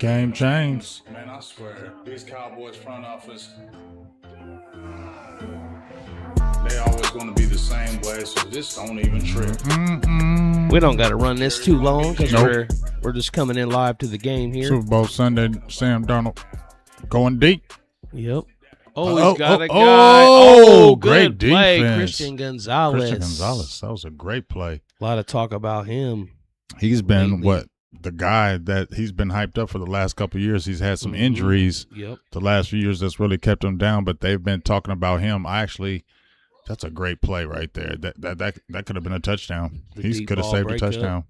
Game changed. Man, I swear, these Cowboys front office, they always going to be the same way, so this don't even trip. We don't got to run this too long because Nope. we're just coming in live to the game here. Super Bowl Sunday, Sam Darnold going deep. Yep. Oh, he's got a guy. Oh, good great play. defense. Christian Gonzalez. Christian Gonzalez, that was a great play. A lot of talk about him. He's been lately. the guy that he's been hyped up for the last couple of years. He's had some injuries Yep. the last few years that's really kept him down, but they've been talking about him. That's a great play right there. That could have been a touchdown. The He deep could have ball saved a breakup. touchdown.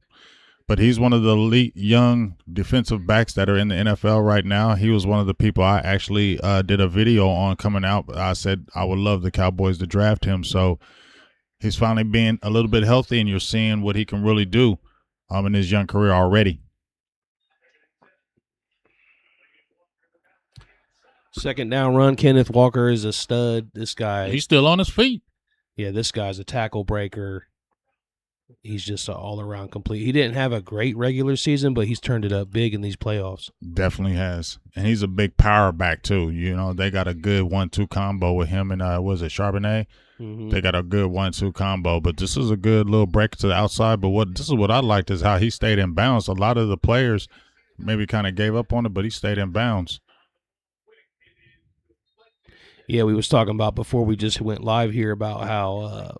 But he's one of the elite young defensive backs that are in the NFL right now. He was one of the people I actually did a video on coming out. I said I would love the Cowboys to draft him. So he's finally being a little bit healthy, and you're seeing what he can really do in his young career already. Second down run. Kenneth Walker is a stud. This guy. He's still on his feet. Yeah, this guy's a tackle breaker. He's just an all-around complete. He didn't have a great regular season, but he's turned it up big in these playoffs. Definitely has. And he's a big power back, too. You know, they got a good 1-2 combo with him and, was it Charbonnet? Mm-hmm. They got a good 1-2 combo. But this is a good little break to the outside. But this is what I liked is how he stayed in bounds. A lot of the players maybe kind of gave up on it, but he stayed in bounds. Yeah, we was talking about before we just went live here about how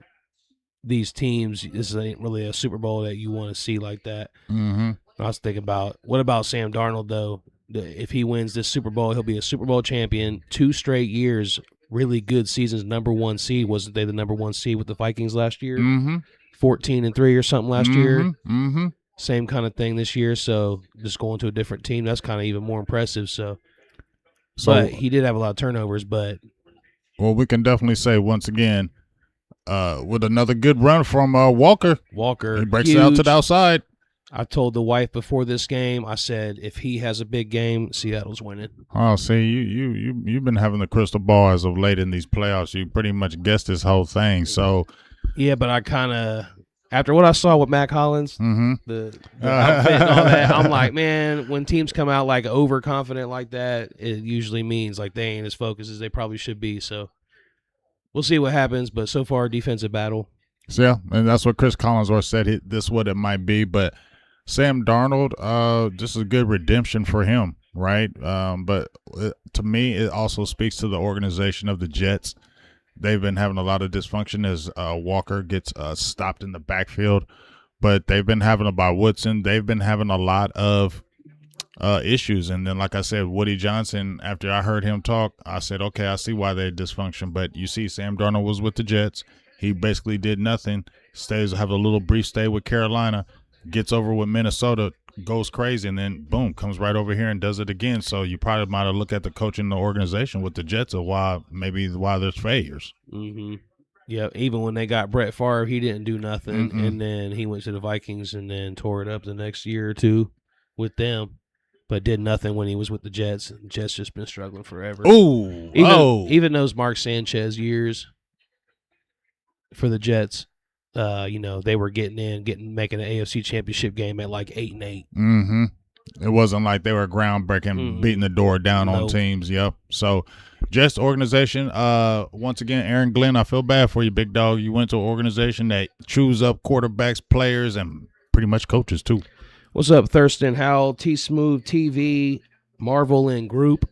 these teams, this ain't really a Super Bowl that you want to see like that. Mm-hmm. I was thinking about, what about Sam Darnold, though? If he wins this Super Bowl, he'll be a Super Bowl champion. 2 straight years, really good seasons, number 1 seed. Wasn't they the number 1 seed with the Vikings last year? Mm-hmm. 14-3 or something last year. Mm-hmm. Same kind of thing this year, so just going to a different team, that's kind of even more impressive. But he did have a lot of turnovers, but well, we can definitely say once again, with another good run from Walker, he breaks it out to huge. the outside. I told the wife before this game, I said, if he has a big game, Seattle's winning. Oh, see, you've been having the crystal ball as of late in these playoffs. You pretty much guessed this whole thing. So Yeah, but I kind of, after what I saw with Mac Hollins, mhm. the outfit and all that, I'm like, man, when teams come out like overconfident like that, it usually means like they ain't as focused as they probably should be. So we'll see what happens. But so far, defensive battle. So, yeah, and that's what Chris Collinsworth said. This is what it might be, but Sam Darnold, this is a good redemption for him, right? But to me, it also speaks to the organization of the Jets. They've been having a lot of dysfunction as Walker gets stopped in the backfield, but they've been having about Woodson. They've been having a lot of issues. And then, like I said, Woody Johnson, after I heard him talk, I said, okay, I see why they dysfunction. But you see, Sam Darnold was with the Jets. He basically did nothing, have a little brief stay with Carolina, gets over with Minnesota, goes crazy, and then, boom, comes right over here and does it again. So you probably might have looked at the coaching the organization with the Jets of why there's failures. Mm-hmm. Yeah, even when they got Brett Favre, he didn't do nothing. Mm-mm. And then he went to the Vikings and then tore it up the next year or two with them, but did nothing when he was with the Jets. The Jets just been struggling forever. Ooh, Even those Mark Sanchez years for the Jets, they were making an AFC Championship game at like 8-8. Mm-hmm. It wasn't like they were groundbreaking, beating the door down on Nope. teams. Yep. So, Jets organization. Once again, Aaron Glenn, I feel bad for you, big dog. You went to an organization that chews up quarterbacks, players, and pretty much coaches too. What's up, Thurston Howell, T Smooth TV, Marvel and Group?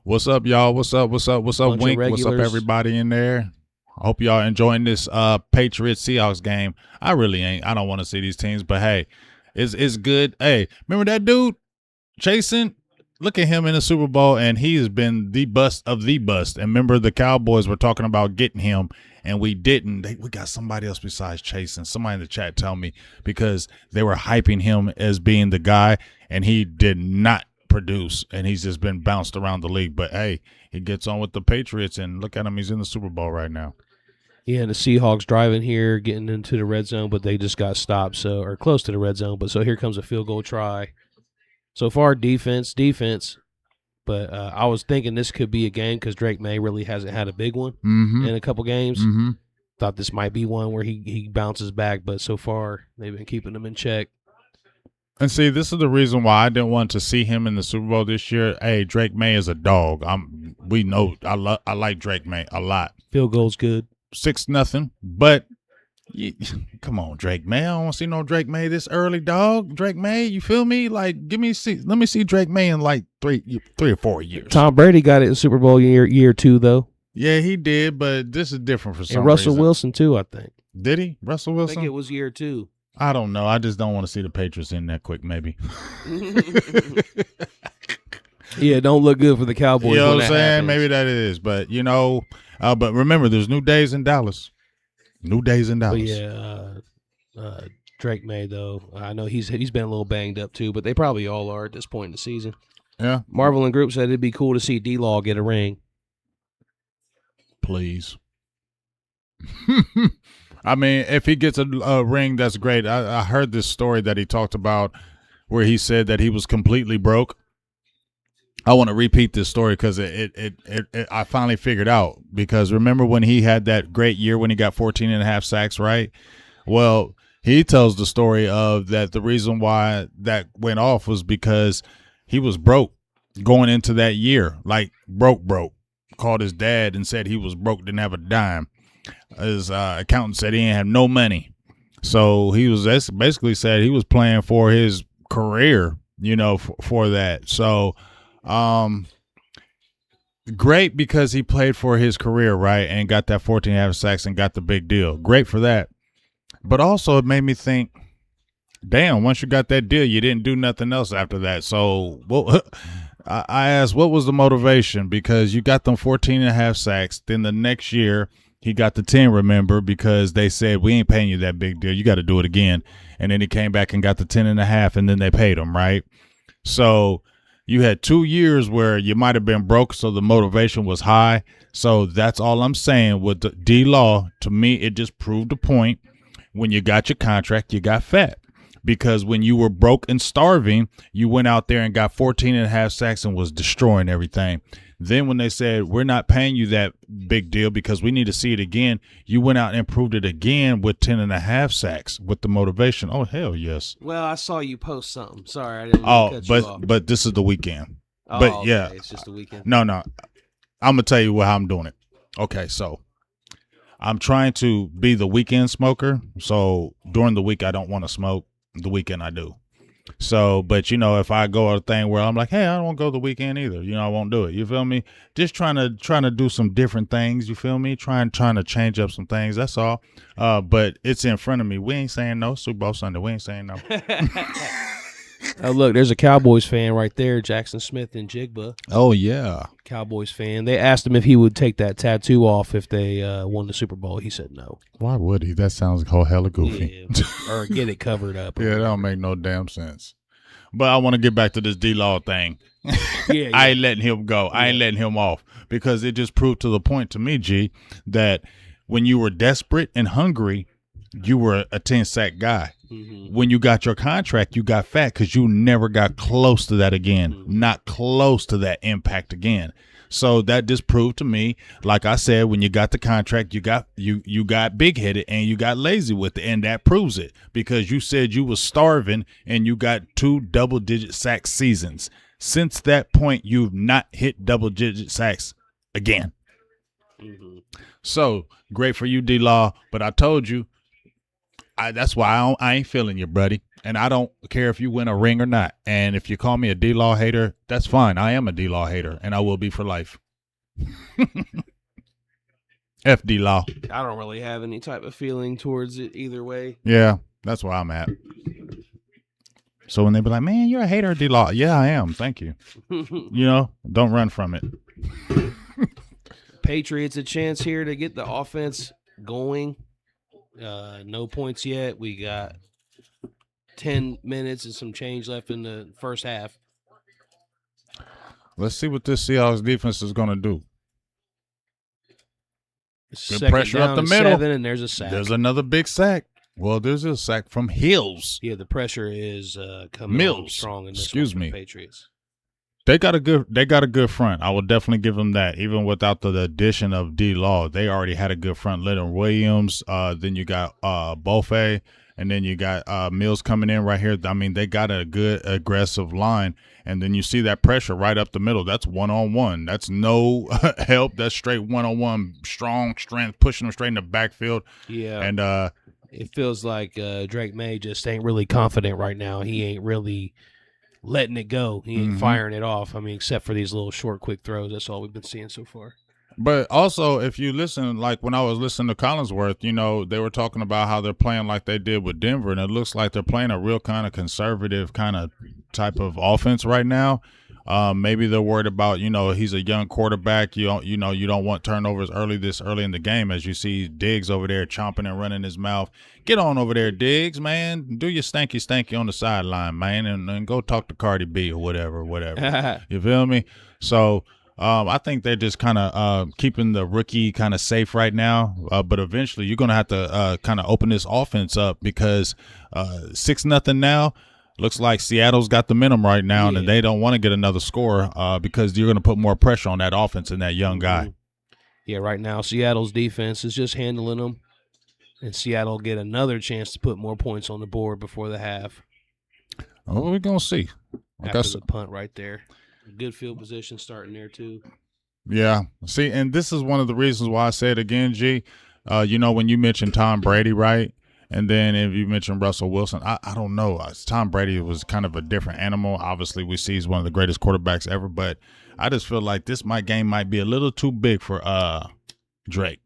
What's up, y'all? What's up? Bunch of Wink? What's up, regulars. everybody in there? I hope y'all enjoying this Patriots Seahawks game. I really ain't. I don't want to see these teams, but hey, it's good. Hey, remember that dude, Chasen? Look at him in the Super Bowl, and he has been the bust of the bust. And remember, the Cowboys were talking about getting him, and we didn't. We got somebody else besides Chasen. Somebody in the chat tell me, because they were hyping him as being the guy, and he did not produce, and he's just been bounced around the league. But hey, he gets on with the Patriots, and look at him. He's in the Super Bowl right now. Yeah, and the Seahawks driving here, getting into the red zone, but they just got stopped, or close to the red zone. But so here comes a field goal try. So far, defense. But I was thinking this could be a game because Drake May really hasn't had a big one Mm-hmm. in a couple games. Mm-hmm. Thought this might be one where he bounces back, but so far they've been keeping him in check. And see, this is the reason why I didn't want to see him in the Super Bowl this year. Hey, Drake May is a dog. We know I like Drake May a lot. Field goal's good. 6-0, but come on, Drake May. I don't want to see no Drake May this early, dog. Drake May, you feel me? Like, let me see Drake May in like 3 or 4 years. Tom Brady got it in Super Bowl year 2 though. Yeah, he did, but this is different for some And Russell reason. Wilson too, I think. Did he? Russell I Wilson? think it was year 2. I don't know. I just don't want to see the Patriots in that quick, maybe. Yeah, don't look good for the Cowboys. You know when what I'm that saying? happens. Maybe that is. But, but remember, there's new days in Dallas. New days in Dallas. But yeah, Drake May though. I know he's been a little banged up too, but they probably all are at this point in the season. Yeah. Marvel and Group said it'd be cool to see D-Law get a ring. Please. I mean, if he gets a ring, that's great. I heard this story that he talked about where he said that he was completely broke. I want to repeat this story because I finally figured out, because remember when he had that great year when he got 14 and a half sacks, right? Well, he tells the story of that the reason why that went off was because he was broke going into that year, like broke. Called his dad and said he was broke, didn't have a dime. His accountant said he didn't have no money. So he was basically said he was playing for his career, for that. So great, because he played for his career, right, and got that 14 and a half sacks and got the big deal. Great for that. But also it made me think, damn, once you got that deal, you didn't do nothing else after that. So I asked, what was the motivation? Because you got them 14 and a half sacks. Then the next year he got the 10, remember, because they said, we ain't paying you that big deal. You got to do it again. And then he came back and got the 10 and a half, and then they paid him, right? So you had 2 years where you might have been broke, so the motivation was high. So that's all I'm saying with the D-Law. To me, it just proved the point. When you got your contract, you got fat. Because when you were broke and starving, you went out there and got 14 and a half sacks and was destroying everything. Then when they said, we're not paying you that big deal because we need to see it again, you went out and improved it again with 10 and a half sacks with the motivation. Oh, hell yes. Well, I saw you post something. Sorry, I didn't want to cut you off. But this is the weekend. Oh, but okay. yeah. It's just the weekend. No. I'm going to tell you how I'm doing it. Okay, so I'm trying to be the weekend smoker. So during the week, I don't want to smoke. The weekend I do. So, but if I go a thing where I'm like, hey, I don't want to go the weekend either, I won't do it. You feel me? Just trying to do some different things. You feel me? Trying to change up some things. That's all. But it's in front of me. We ain't saying no. Super Bowl Sunday. We ain't saying no. Oh, look, there's a Cowboys fan right there, Jackson Smith in Jigba. Oh yeah, Cowboys fan. They asked him if he would take that tattoo off if they won the Super Bowl. He said no. Why would he? That sounds hella goofy. Yeah, or get it covered up. Yeah, that don't make no damn sense. But I want to get back to this D-Law thing. Yeah. I ain't letting him go. I ain't letting him off, because it just proved to the point to me, G, that when you were desperate and hungry, you were a 10-sack guy. Mm-hmm. When you got your contract, you got fat because you never got close to that again. Mm-hmm. Not close to that impact again. So that just proved to me, like I said, when you got the contract, you got big-headed and you got lazy with it, and that proves it, because you said you was starving and you got 2 double-digit sack seasons. Since that point, you've not hit double-digit sacks again. Mm-hmm. So great for you, D-Law, but I told you, that's why I ain't feeling you, buddy. And I don't care if you win a ring or not. And if you call me a D-Law hater, that's fine. I am a D-Law hater, and I will be for life. F D-Law. I don't really have any type of feeling towards it either way. Yeah, that's where I'm at. So when they be like, man, you're a hater of D-Law. Yeah, I am. Thank you. Don't run from it. Patriots a chance here to get the offense going. No points yet. We got 10 minutes and some change left in the first half. Let's see what this Seahawks defense is going to do. Good pressure up the middle. 7, and there's a sack. There's another big sack. Well, there's a sack from Hills. Yeah, the pressure is coming Mills. on strong in this Excuse one for me. the Patriots. They got a good front. I will definitely give them that. Even without the addition of D-Law, they already had a good front. Leonard Williams, then you got Bofe, and then you got Mills coming in right here. I mean, they got a good aggressive line, and then you see that pressure right up the middle. That's one-on-one. That's no help. That's straight one-on-one, strong strength, pushing them straight in the backfield. Yeah. And it feels like Drake May just ain't really confident right now. He ain't really letting it go. He ain't firing it off. I mean, except for these little short, quick throws. That's all we've been seeing so far. But also, if you listen, like when I was listening to Collinsworth, you know, they were talking about how they're playing like they did with Denver, and it looks like they're playing a real kind of conservative kind of type of offense right now. Maybe they're worried about, you know, he's a young quarterback. You don't want turnovers this early in the game, as you see Diggs over there chomping and running his mouth. Get on over there, Diggs, man. Do your stanky on the sideline, man, and go talk to Cardi B or whatever. You feel me? So I think they're just kind of keeping the rookie kind of safe right now. But eventually you're going to have to kind of open this offense up, because 6-0 now. Looks like Seattle's got the minimum right now, and they don't want to get another score because you're going to put more pressure on that offense and that young guy. Yeah, right now Seattle's defense is just handling them, and Seattle get another chance to put more points on the board before the half. Oh, we're going to see. Like After the punt right there. Good field position starting there, too. Yeah. See, and this is one of the reasons why I say it again, G. You know, when you mentioned Tom Brady, right? And then if you mentioned Russell Wilson, I don't know. Tom Brady was kind of a different animal. Obviously, we see he's one of the greatest quarterbacks ever, but I just feel like game might be a little too big for Drake.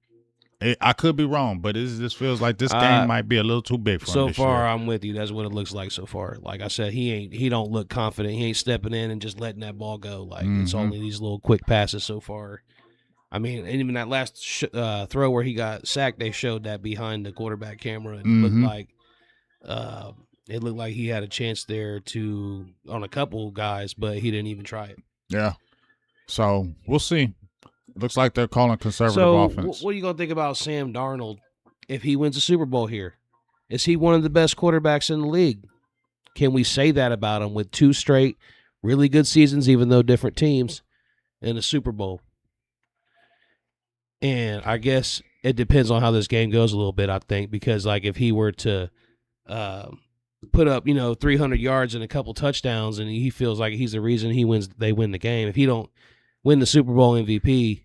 I could be wrong, but this feels like this game might be a little too big for him. So far, I'm with you. That's what it looks like so far. Like I said, he don't look confident. He ain't stepping in and just letting that ball go. Like it's only these little quick passes so far. I mean, and even that last throw where he got sacked, they showed that behind the quarterback camera, and it looked like he had a chance there on a couple guys, but he didn't even try it. Yeah. So we'll see. Looks like they're calling conservative offense. What are you gonna think about Sam Darnold if he wins a Super Bowl here? Is he one of the best quarterbacks in the league? Can we say that about him with 2 straight really good seasons, even though different teams, in a Super Bowl? And I guess it depends on how this game goes a little bit, I think, because like if he were to put up, 300 yards and a couple touchdowns, and he feels like he's the reason they win the game. If he don't win the Super Bowl MVP,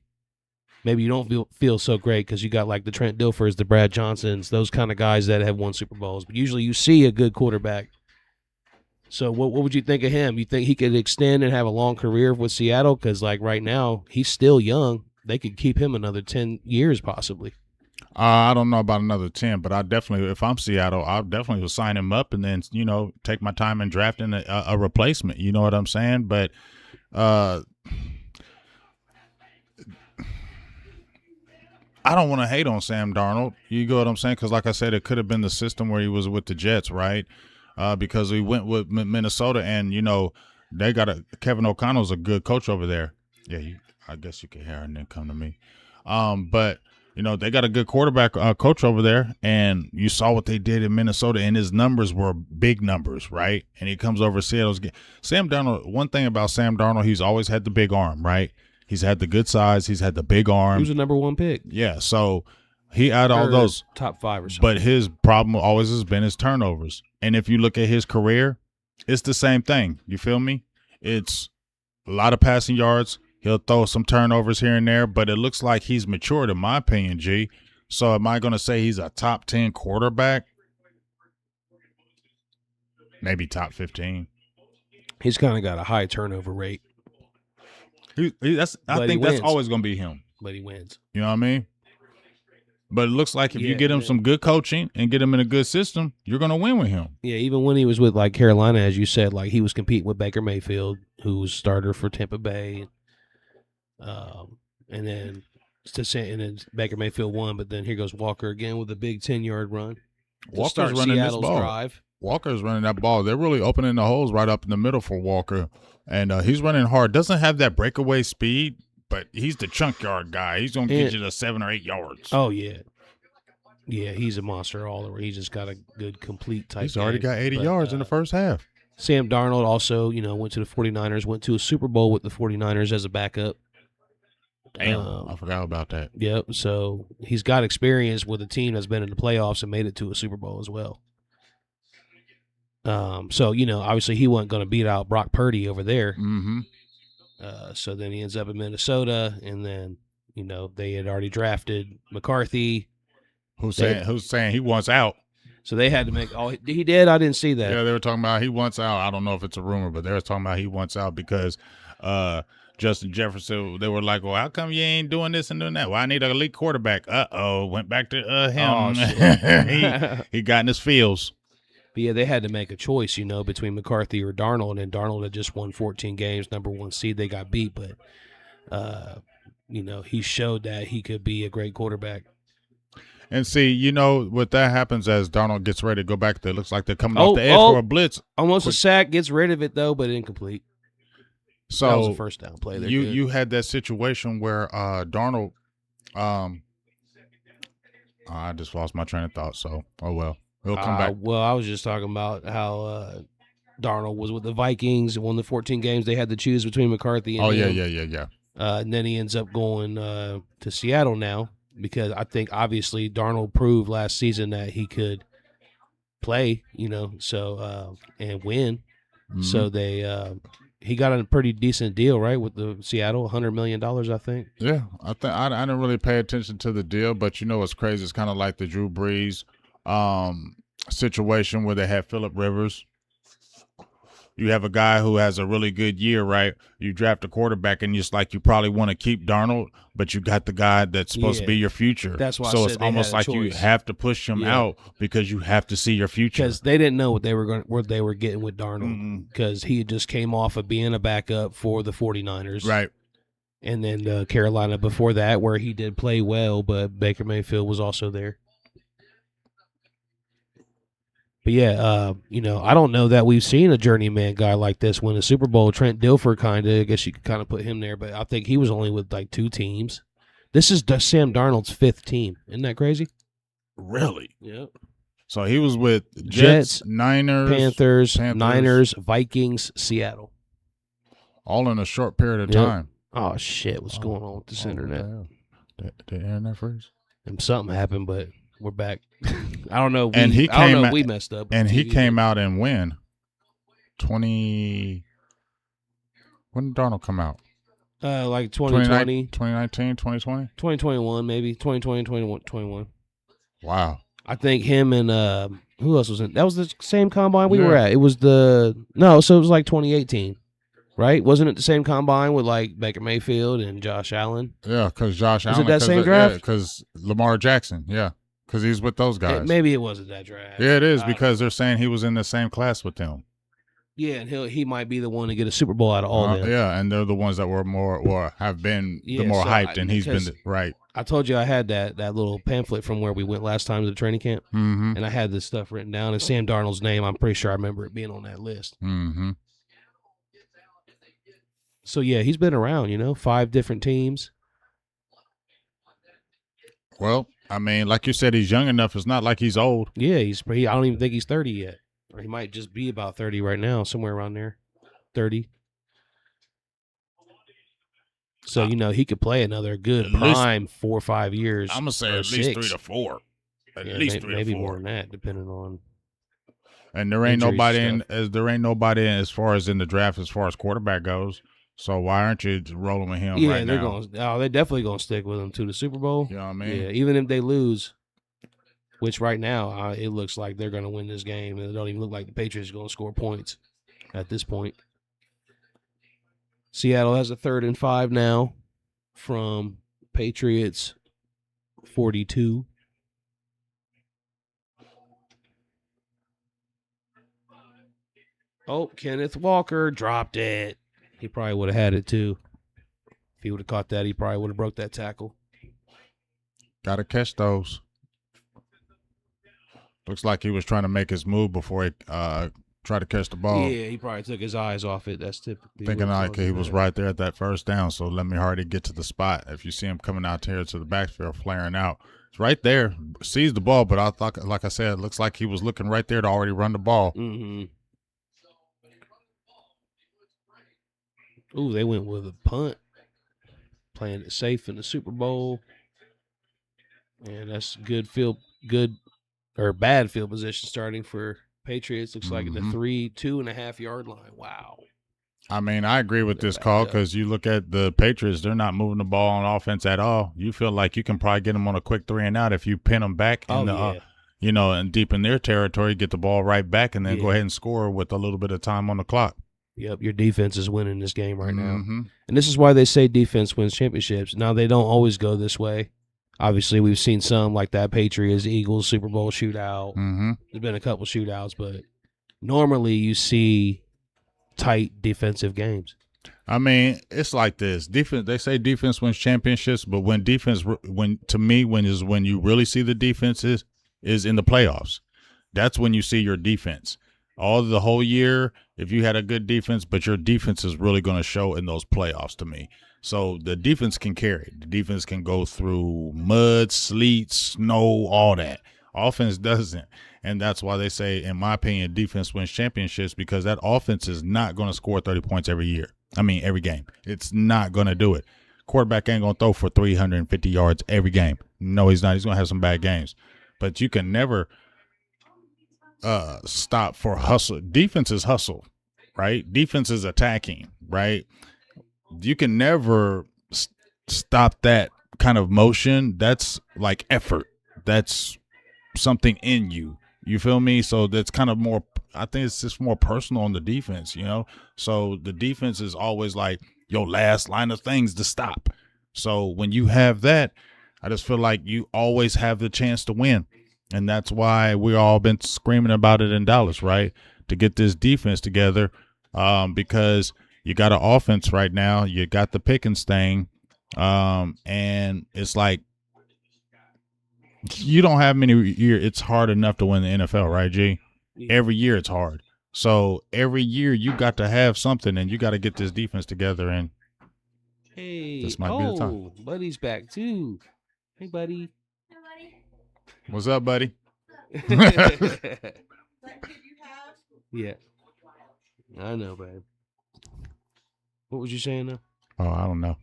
maybe you don't feel so great because you got like the Trent Dilfers, the Brad Johnsons, those kind of guys that have won Super Bowls. But usually you see a good quarterback. So what would you think of him? You think he could extend and have a long career with Seattle? Because like right now, he's still young. They could keep him another 10 years possibly. I don't know about another 10, but if I'm Seattle, I definitely will sign him up and then, take my time in drafting a replacement. You know what I'm saying? But I don't want to hate on Sam Darnold. You know what I'm saying? Because like I said, it could have been the system where he was with the Jets, right? Because we went with Minnesota, and, they got Kevin O'Connell's a good coach over there. Yeah, I guess you could hear and then come to me. But, they got a good quarterback coach over there, and you saw what they did in Minnesota, and his numbers were big numbers, right? And he comes over to Seattle's game. Sam Darnold, one thing about Sam Darnold, he's always had the big arm, right? He's had the good size. He's had the big arm. He was a number 1 pick. Yeah, so he had all those. Top 5 or something. But his problem always has been his turnovers. And if you look at his career, it's the same thing. You feel me? It's a lot of passing yards. He'll throw some turnovers here and there, but it looks like he's matured, in my opinion, G. So am I going to say he's a top 10 quarterback? Maybe top 15. He's kind of got a high turnover rate. I think that's always going to be him. But he wins. You know what I mean? But it looks like if you get him some good coaching and get him in a good system, you're going to win with him. Yeah, even when he was with, like, Carolina, as you said, like, he was competing with Baker Mayfield, who was starter for Tampa Bay. And then Baker Mayfield won, but then here goes Walker again with a big 10-yard run. Walker's running this ball. Drive. Walker's running that ball. They're really opening the holes right up in the middle for Walker. And he's running hard. Doesn't have that breakaway speed, but he's the chunk yard guy. He's going to get you to 7 or 8 yards. Oh, yeah. Yeah, he's a monster all over. He's just got a good, complete type. He's already got 80 yards in the first half. Sam Darnold also, went to the 49ers, went to a Super Bowl with the 49ers as a backup. Damn, I forgot about that. Yep, so he's got experience with a team that's been in the playoffs and made it to a Super Bowl as well. So obviously he wasn't going to beat out Brock Purdy over there. Mm-hmm. So then he ends up in Minnesota, and then they had already drafted McCarthy. Who's saying he wants out? So they had to make. Oh, he did. I didn't see that. Yeah, they were talking about he wants out. I don't know if it's a rumor, but they were talking about he wants out because Justin Jefferson. They were like, "Well, how come you ain't doing this and doing that? Well, I need a elite quarterback." Went back to him. Oh, shit. he got in his feels. But yeah, they had to make a choice, between McCarthy or Darnold, and Darnold had just won 14 games, number 1 seed. They got beat, but he showed that he could be a great quarterback. And see, what that happens as Darnold gets ready to go back, it looks like they're coming off the edge for a blitz. Almost a sack, gets rid of it though, but incomplete. So that was a first down play. You had that situation where Darnold, I just lost my train of thought. So well, he'll come back. Well, I was just talking about how Darnold was with the Vikings and won the 14 games. They had to choose between McCarthy and him. Yeah. And then he ends up going to Seattle now, because I think obviously Darnold proved last season that he could play, so and win. Mm-hmm. So he got a pretty decent deal, right, with the Seattle, $100 million, I think. Yeah, I didn't really pay attention to the deal, but what's crazy? It's kind of like the Drew Brees situation where they had Phillip Rivers. You have a guy who has a really good year, right? You draft a quarterback, and just like you probably want to keep Darnold, but you got the guy that's supposed to be your future. That's why. So it's almost like you have to push him out because you have to see your future. Because they didn't know what they were getting with Darnold, because he just came off of being a backup for the 49ers, right? And then Carolina before that, where he did play well, but Baker Mayfield was also there. But yeah, I don't know that we've seen a journeyman guy like this win a Super Bowl. Trent Dilfer, I guess you could kind of put him there, but I think he was only with like 2 teams. This is Sam Darnold's 5th team. Isn't that crazy? Really? Yep. So he was with Jets, Panthers, Niners, Vikings, Seattle. All in a short period of time. Oh, shit. What's going on with this internet? Did the internet freeze? And something happened, but we're back. I don't know. We messed up. And he came out and win. When did Darnold come out? Like 2020. 2019, 2020? 2021, maybe. 2020, 2021. Wow. I think him and who else was in? That was the same combine we were at. It was so it was like 2018. Right? Wasn't it the same combine with like Baker Mayfield and Josh Allen? Yeah, because Josh Allen. Was it that same draft? Because Lamar Jackson, because he's with those guys. Maybe it wasn't that draft. Yeah, it is, because they're saying he was in the same class with them. Yeah, and he might be the one to get a Super Bowl out of all them. Yeah, and they're the ones that were more or have been the more hyped, and he's been right. I told you I had that little pamphlet from where we went last time to the training camp, and I had this stuff written down, and Sam Darnold's name, I'm pretty sure I remember it being on that list. Mm-hmm. So, yeah, he's been around, 5 different teams. Well, I mean, like you said, he's young enough. It's not like he's old. Yeah, I don't even think he's 30 yet. Or he might just be about 30 right now, somewhere around there. 30. So, he could play another good prime 4 or 5 years. I'm going to say at least 3 to 4. At least 3 to 4. Maybe more than that, depending on. And there ain't nobody as far as in the draft as far as quarterback goes. So why aren't you rolling with him right now? They're definitely going to stick with him to the Super Bowl. You know what I mean? Yeah, even if they lose, which right now it looks like they're going to win this game. And it don't even look like the Patriots are going to score points at this point. Seattle has a 3rd and 5 now from Patriots 42. Oh, Kenneth Walker dropped it. He probably would have had it too. If he would have caught that, he probably would have broke that tackle. Got to catch those. Looks like he was trying to make his move before he tried to catch the ball. Yeah, he probably took his eyes off it. That's typically thinking like he was right there at that first down. So let me hardly get to the spot. If you see him coming out here to the backfield, flaring out, it's right there. Sees the ball, but I thought, like I said, it looks like he was looking right there to already run the ball. Mm-hmm. Ooh, they went with a punt, playing it safe in the Super Bowl, and that's bad field position starting for Patriots looks like at the Mhm. 2.5 yard line. Wow. I mean, I agree with They're this backed call up. because you look at the Patriots; they're not moving the ball on offense at all. You feel like you can probably get them on a quick 3 and out if you pin them back in Oh, the, yeah. and deep in their territory, get the ball right back, and then go Yeah. ahead and score with a little bit of time on the clock. Yep, your defense is winning this game right now. Mhm. And this is why they say defense wins championships. Now, they don't always go this way. Obviously, we've seen some like that Patriots Eagles Super Bowl shootout. Mhm. There's been a couple shootouts, but normally you see tight defensive games. I mean, it's like this. Defense. They say defense wins championships, but when you really see the defenses is in the playoffs. That's when you see your defense. All the whole year, if you had a good defense, but your defense is really going to show in those playoffs to me. So the defense can carry. The defense can go through mud, sleet, snow, all that. Offense doesn't. And that's why they say, in my opinion, defense wins championships, because that offense is not going to score 30 points every game. It's not going to do it. Quarterback ain't going to throw for 350 yards every game. No, he's not. He's going to have some bad games. But you can never stop for hustle. Defense is hustle, right? Defense is attacking, right? You can never stop that kind of motion. That's like effort. That's something in you. You feel me? So that's kind of more, I think it's just more personal on the defense, So the defense is always like your last line of things to stop. So when you have that, I just feel like you always have the chance to win. And that's why we all been screaming about it in Dallas, right? To get this defense together, because you got an offense right now. You got the Pickens thing, and it's like you don't have many years. It's hard enough to win the NFL, right, G? Every year it's hard. So every year you got to have something, and you got to get this defense together. And Hey, this might be the time. Buddy's back too. Hey, buddy. What's up, buddy? Yeah. I know, babe. What was you saying now? Oh, I don't know.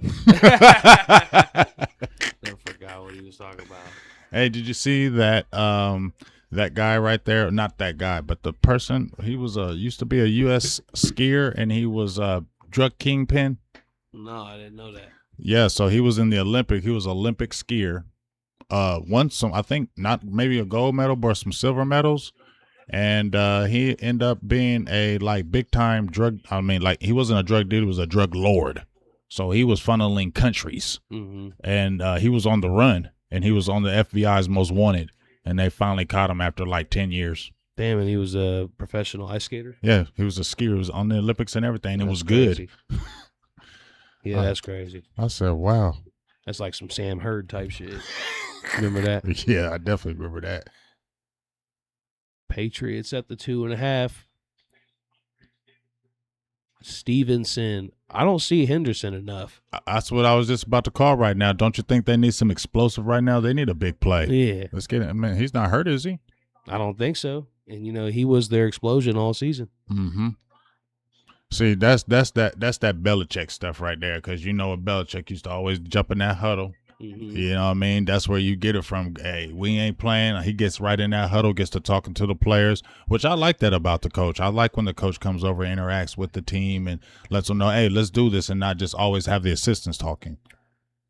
I forgot what he was talking about. Hey, did you see that that guy right there? Not that guy, but the person. He was used to be a U.S. skier, and he was a drug kingpin. No, I didn't know that. Yeah, so he was in the Olympic. He was an Olympic skier. Won some, I think, not maybe a gold medal, but some silver medals. And he ended up being a big time drug. I mean, he wasn't a drug dude; he was a drug lord. So he was funneling countries, and he was on the run, and he was on the FBI's most wanted, and they finally caught him after 10 years. Damn, and he was a professional ice skater. Yeah, he was a skier. He was on the Olympics and everything. It was crazy. good. Yeah, that's crazy. I said, "Wow." That's like some Sam Hurd type shit. Remember that? Yeah, I definitely remember that. Patriots at the 2.5. Stevenson. I don't see Henderson enough. That's what I was just about to call right now. Don't you think they need some explosive right now? They need a big play. Yeah. Let's get it. Man, he's not hurt, is he? I don't think so. And he was their explosion all season. Mm-hmm. See, that's that Belichick stuff right there, because Belichick used to always jump in that huddle. Mm-hmm. You know what I mean? That's where you get it from. Hey, we ain't playing. He gets right in that huddle, gets to talking to the players, which I like that about the coach. I like when the coach comes over and interacts with the team and lets them know, hey, let's do this, and not just always have the assistants talking.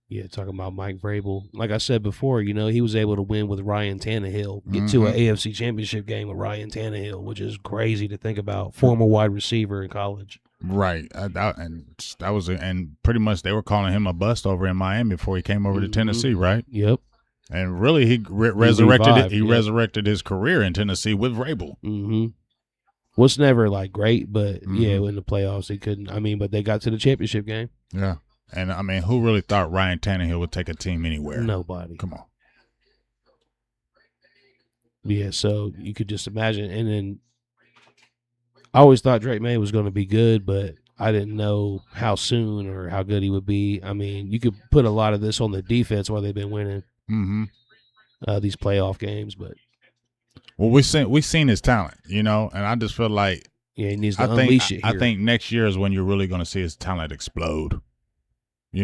Yeah, talking about Mike Vrabel. Like I said before, he was able to win with Ryan Tannehill, get to an AFC championship game with Ryan Tannehill, which is crazy to think about. Former wide receiver in college. Right. And that was and pretty much they were calling him a bust over in Miami before he came over to Tennessee, right? Yep. And really, he resurrected it. He revived, resurrected his career in Tennessee with Vrabel. Mm-hmm. Was never great, but yeah, in the playoffs they couldn't. But they got to the championship game. Yeah. And who really thought Ryan Tannehill would take a team anywhere? Nobody. Come on. Yeah, so you could just imagine. And then I always thought Drake May was going to be good, but I didn't know how soon or how good he would be. You could put a lot of this on the defense while they've been winning these playoff games, but we seen his talent, and I just feel like he needs to unleash it here. I think next year is when you're really going to see his talent explode.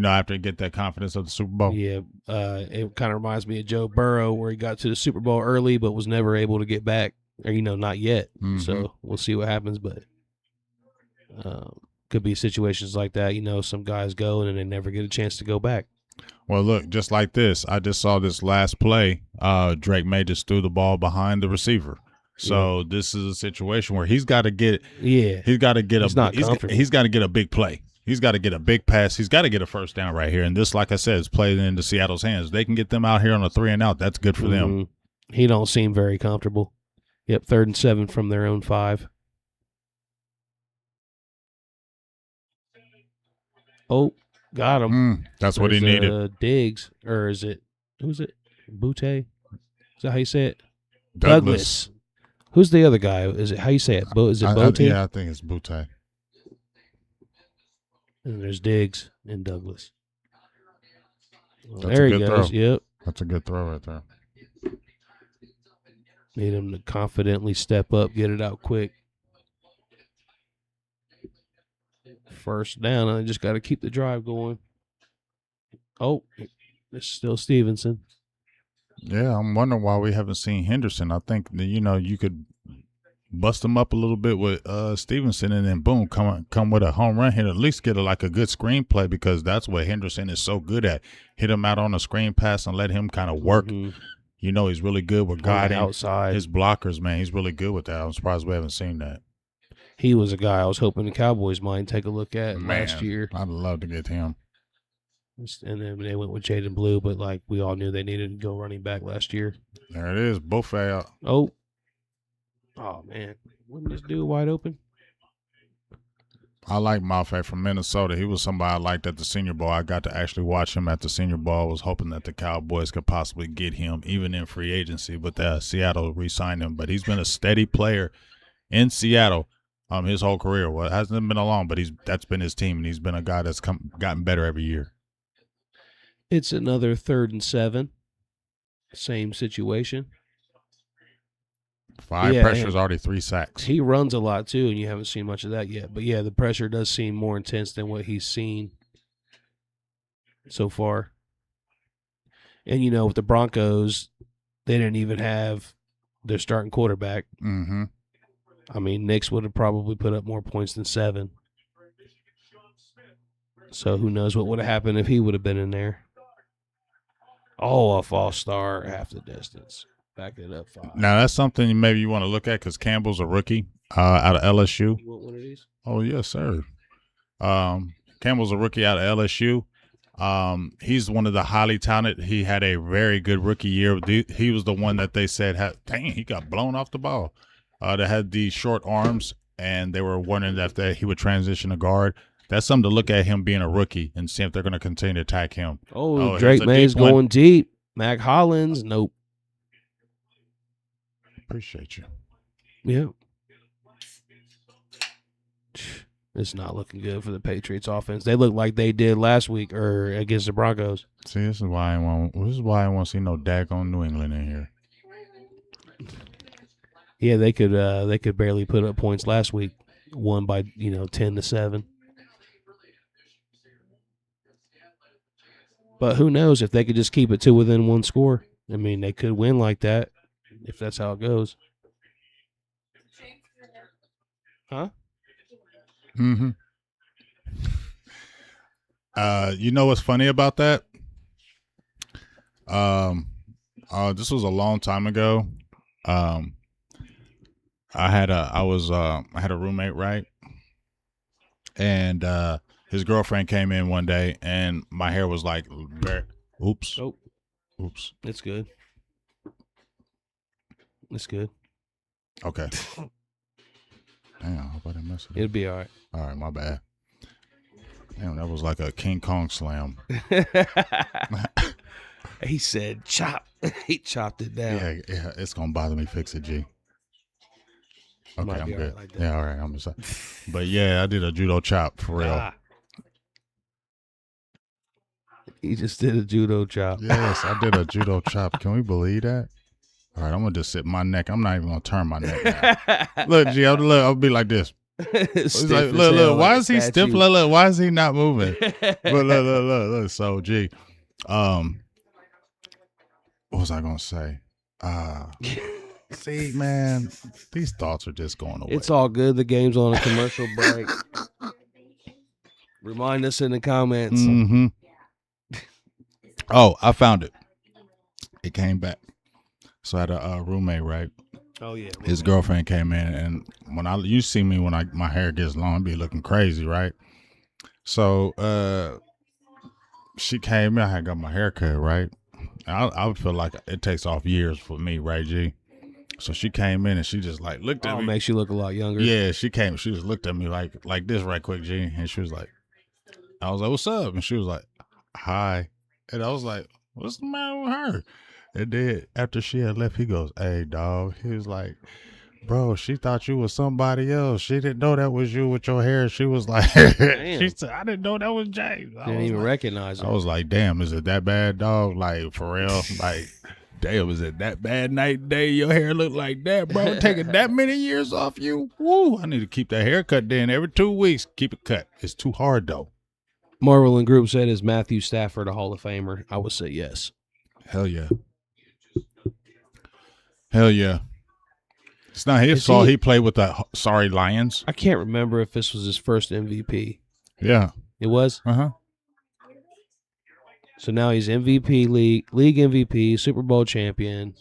After he get that confidence of the Super Bowl. Yeah, it kind of reminds me of Joe Burrow, where he got to the Super Bowl early but was never able to get back. or not yet. Mhm. So we'll see what happens, but could be situations like that. Some guys go and then they never get a chance to go back. Well, look, just like this, I just saw this last play. Drake May just threw the ball behind the receiver. So this is a situation where he's got to get. Yeah, He's got to get he's got to get a big play. He's got to get a big pass. He's got to get a first down right here. And this, like I said, is played into Seattle's hands. They can get them out here on a 3-and-out. That's good for them. He don't seem very comfortable. Yep, 3rd and 7 from their own 5. Oh, got him. That's what he needed. Diggs, or is it? Who's it? Butte? Is that how you say it? Douglas. Who's the other guy? Is it how you say it? Is it Butte? Yeah, I think it's Butte. And there's Diggs and Douglas. Well, That's there a he good goes. throw. Yep. That's a good throw right there. Need him to confidently step up, get it out quick. First down. I just got to keep the drive going. Oh, it's still Stevenson. Yeah, I'm wondering why we haven't seen Henderson. I think that, you could bust him up a little bit with Stevenson, and then boom, come with a home run hit. At least get a good screenplay, because that's what Henderson is so good at. Hit him out on a screen pass and let him kind of work. He's really good with guiding outside his blockers, man. He's really good with that. I'm surprised we haven't seen that. He was a guy I was hoping the Cowboys might take a look at last year. I'd love to get him. And then they went with Jaden Blue, but like we all knew they needed to go running back last year. There it is. Buffet. Oh, man. Wasn't this dude wide open? I like Mafe from Minnesota. He was somebody I liked at the Senior Bowl. I got to actually watch him at the Senior Bowl. I was hoping that the Cowboys could possibly get him, even in free agency, but Seattle re-signed him. But he's been a steady player in Seattle his whole career. Well, it hasn't been long, but that's been his team, and he's been a guy that's gotten better every year. It's another 3rd and 7. Same situation. 5 pressures, already 3 sacks. He runs a lot too, and you haven't seen much of that yet. But yeah, the pressure does seem more intense than what he's seen so far. And with the Broncos, they didn't even have their starting quarterback. Mm-hmm. I mean, Knicks would have probably put up more points than 7. So who knows what would have happened if he would have been in there. Oh, a false start, half the distance. Back it up 5. Now, that's something maybe you want to look at, because Campbell's a rookie out of LSU. You want one of these? Oh, yes, sir. Campbell's a rookie out of LSU. He's one of the highly talented. He had a very good rookie year. He was the one that they said, dang, he got blown off the ball. That had these short arms, and they were wondering if he would transition to guard. That's something to look at, him being a rookie, and see if they're going to continue to attack him. Oh, Drake May's going deep. Mac Hollins, nope. Appreciate you. Yeah. It's not looking good for the Patriots offense. They look like they did last week or against the Broncos. See, this is why I want to see no daggone New England in here. Yeah, they could barely put up points last week. Won by 10-7. But who knows if they could just keep it to within 1 score. I mean, they could win like that if that's how it goes. Huh? Mm-hmm. You know what's funny about that? This was a long time ago. I had a roommate, right? And his girlfriend came in one day, and my hair was like, oops. Oh. Oops. It's good. It's good. Okay. Damn, I hope I didn't miss it. It'll be all right. All right, my bad. Damn, that was like a King Kong slam. He said chop. He chopped it down. Yeah, it's going to bother me. Fix it, G. Okay, I'm good. Like yeah, all right, I'm just. But yeah, I did a judo chop for real. He just did a judo chop. Yes, I did a judo chop. Can we believe that? All right, I'm gonna just sit my neck. I'm not even gonna turn my neck now. Look, G, I'll be like this. Like, look, why is he stiff? Look, why is he not moving? But look. So, G, what was I gonna say? See, man, these thoughts are just going away. It's all good. The game's on a commercial break. Remind us in the comments. Mm-hmm. Oh, I found it. It came back. So I had a roommate, right? Oh yeah. His girlfriend came in, and when you see me when my hair gets long, I be looking crazy, right? So she came in. I had got my hair cut, right? I would feel like it takes off years for me, right, G? So she came in and she just like looked at me. Makes you look a lot younger. Yeah, she came. She just looked at me like this right quick, G, and she was like, I was like, "What's up?" And she was like, "Hi," and I was like, "What's the matter with her?" And then after she had left, he goes, "Hey, dog." He was like, "Bro, she thought you was somebody else. She didn't know that was you with your hair." She was like, "She said I didn't know that was James." Didn't even recognize him. I was like, "Damn, is it that bad, dog? Like for real? Like, damn, is it that bad night and day? Your hair look like that, bro? Taking that many years off you? Woo! I need to keep that haircut then every 2 weeks. Keep it cut. It's too hard though." Marvel and Group said, "Is Matthew Stafford a Hall of Famer?" I would say yes. Hell yeah. Hell yeah. It's not his fault. He played with the sorry Lions. I can't remember if this was his first MVP. Yeah. It was? Uh-huh. So now he's MVP, league MVP, Super Bowl champion,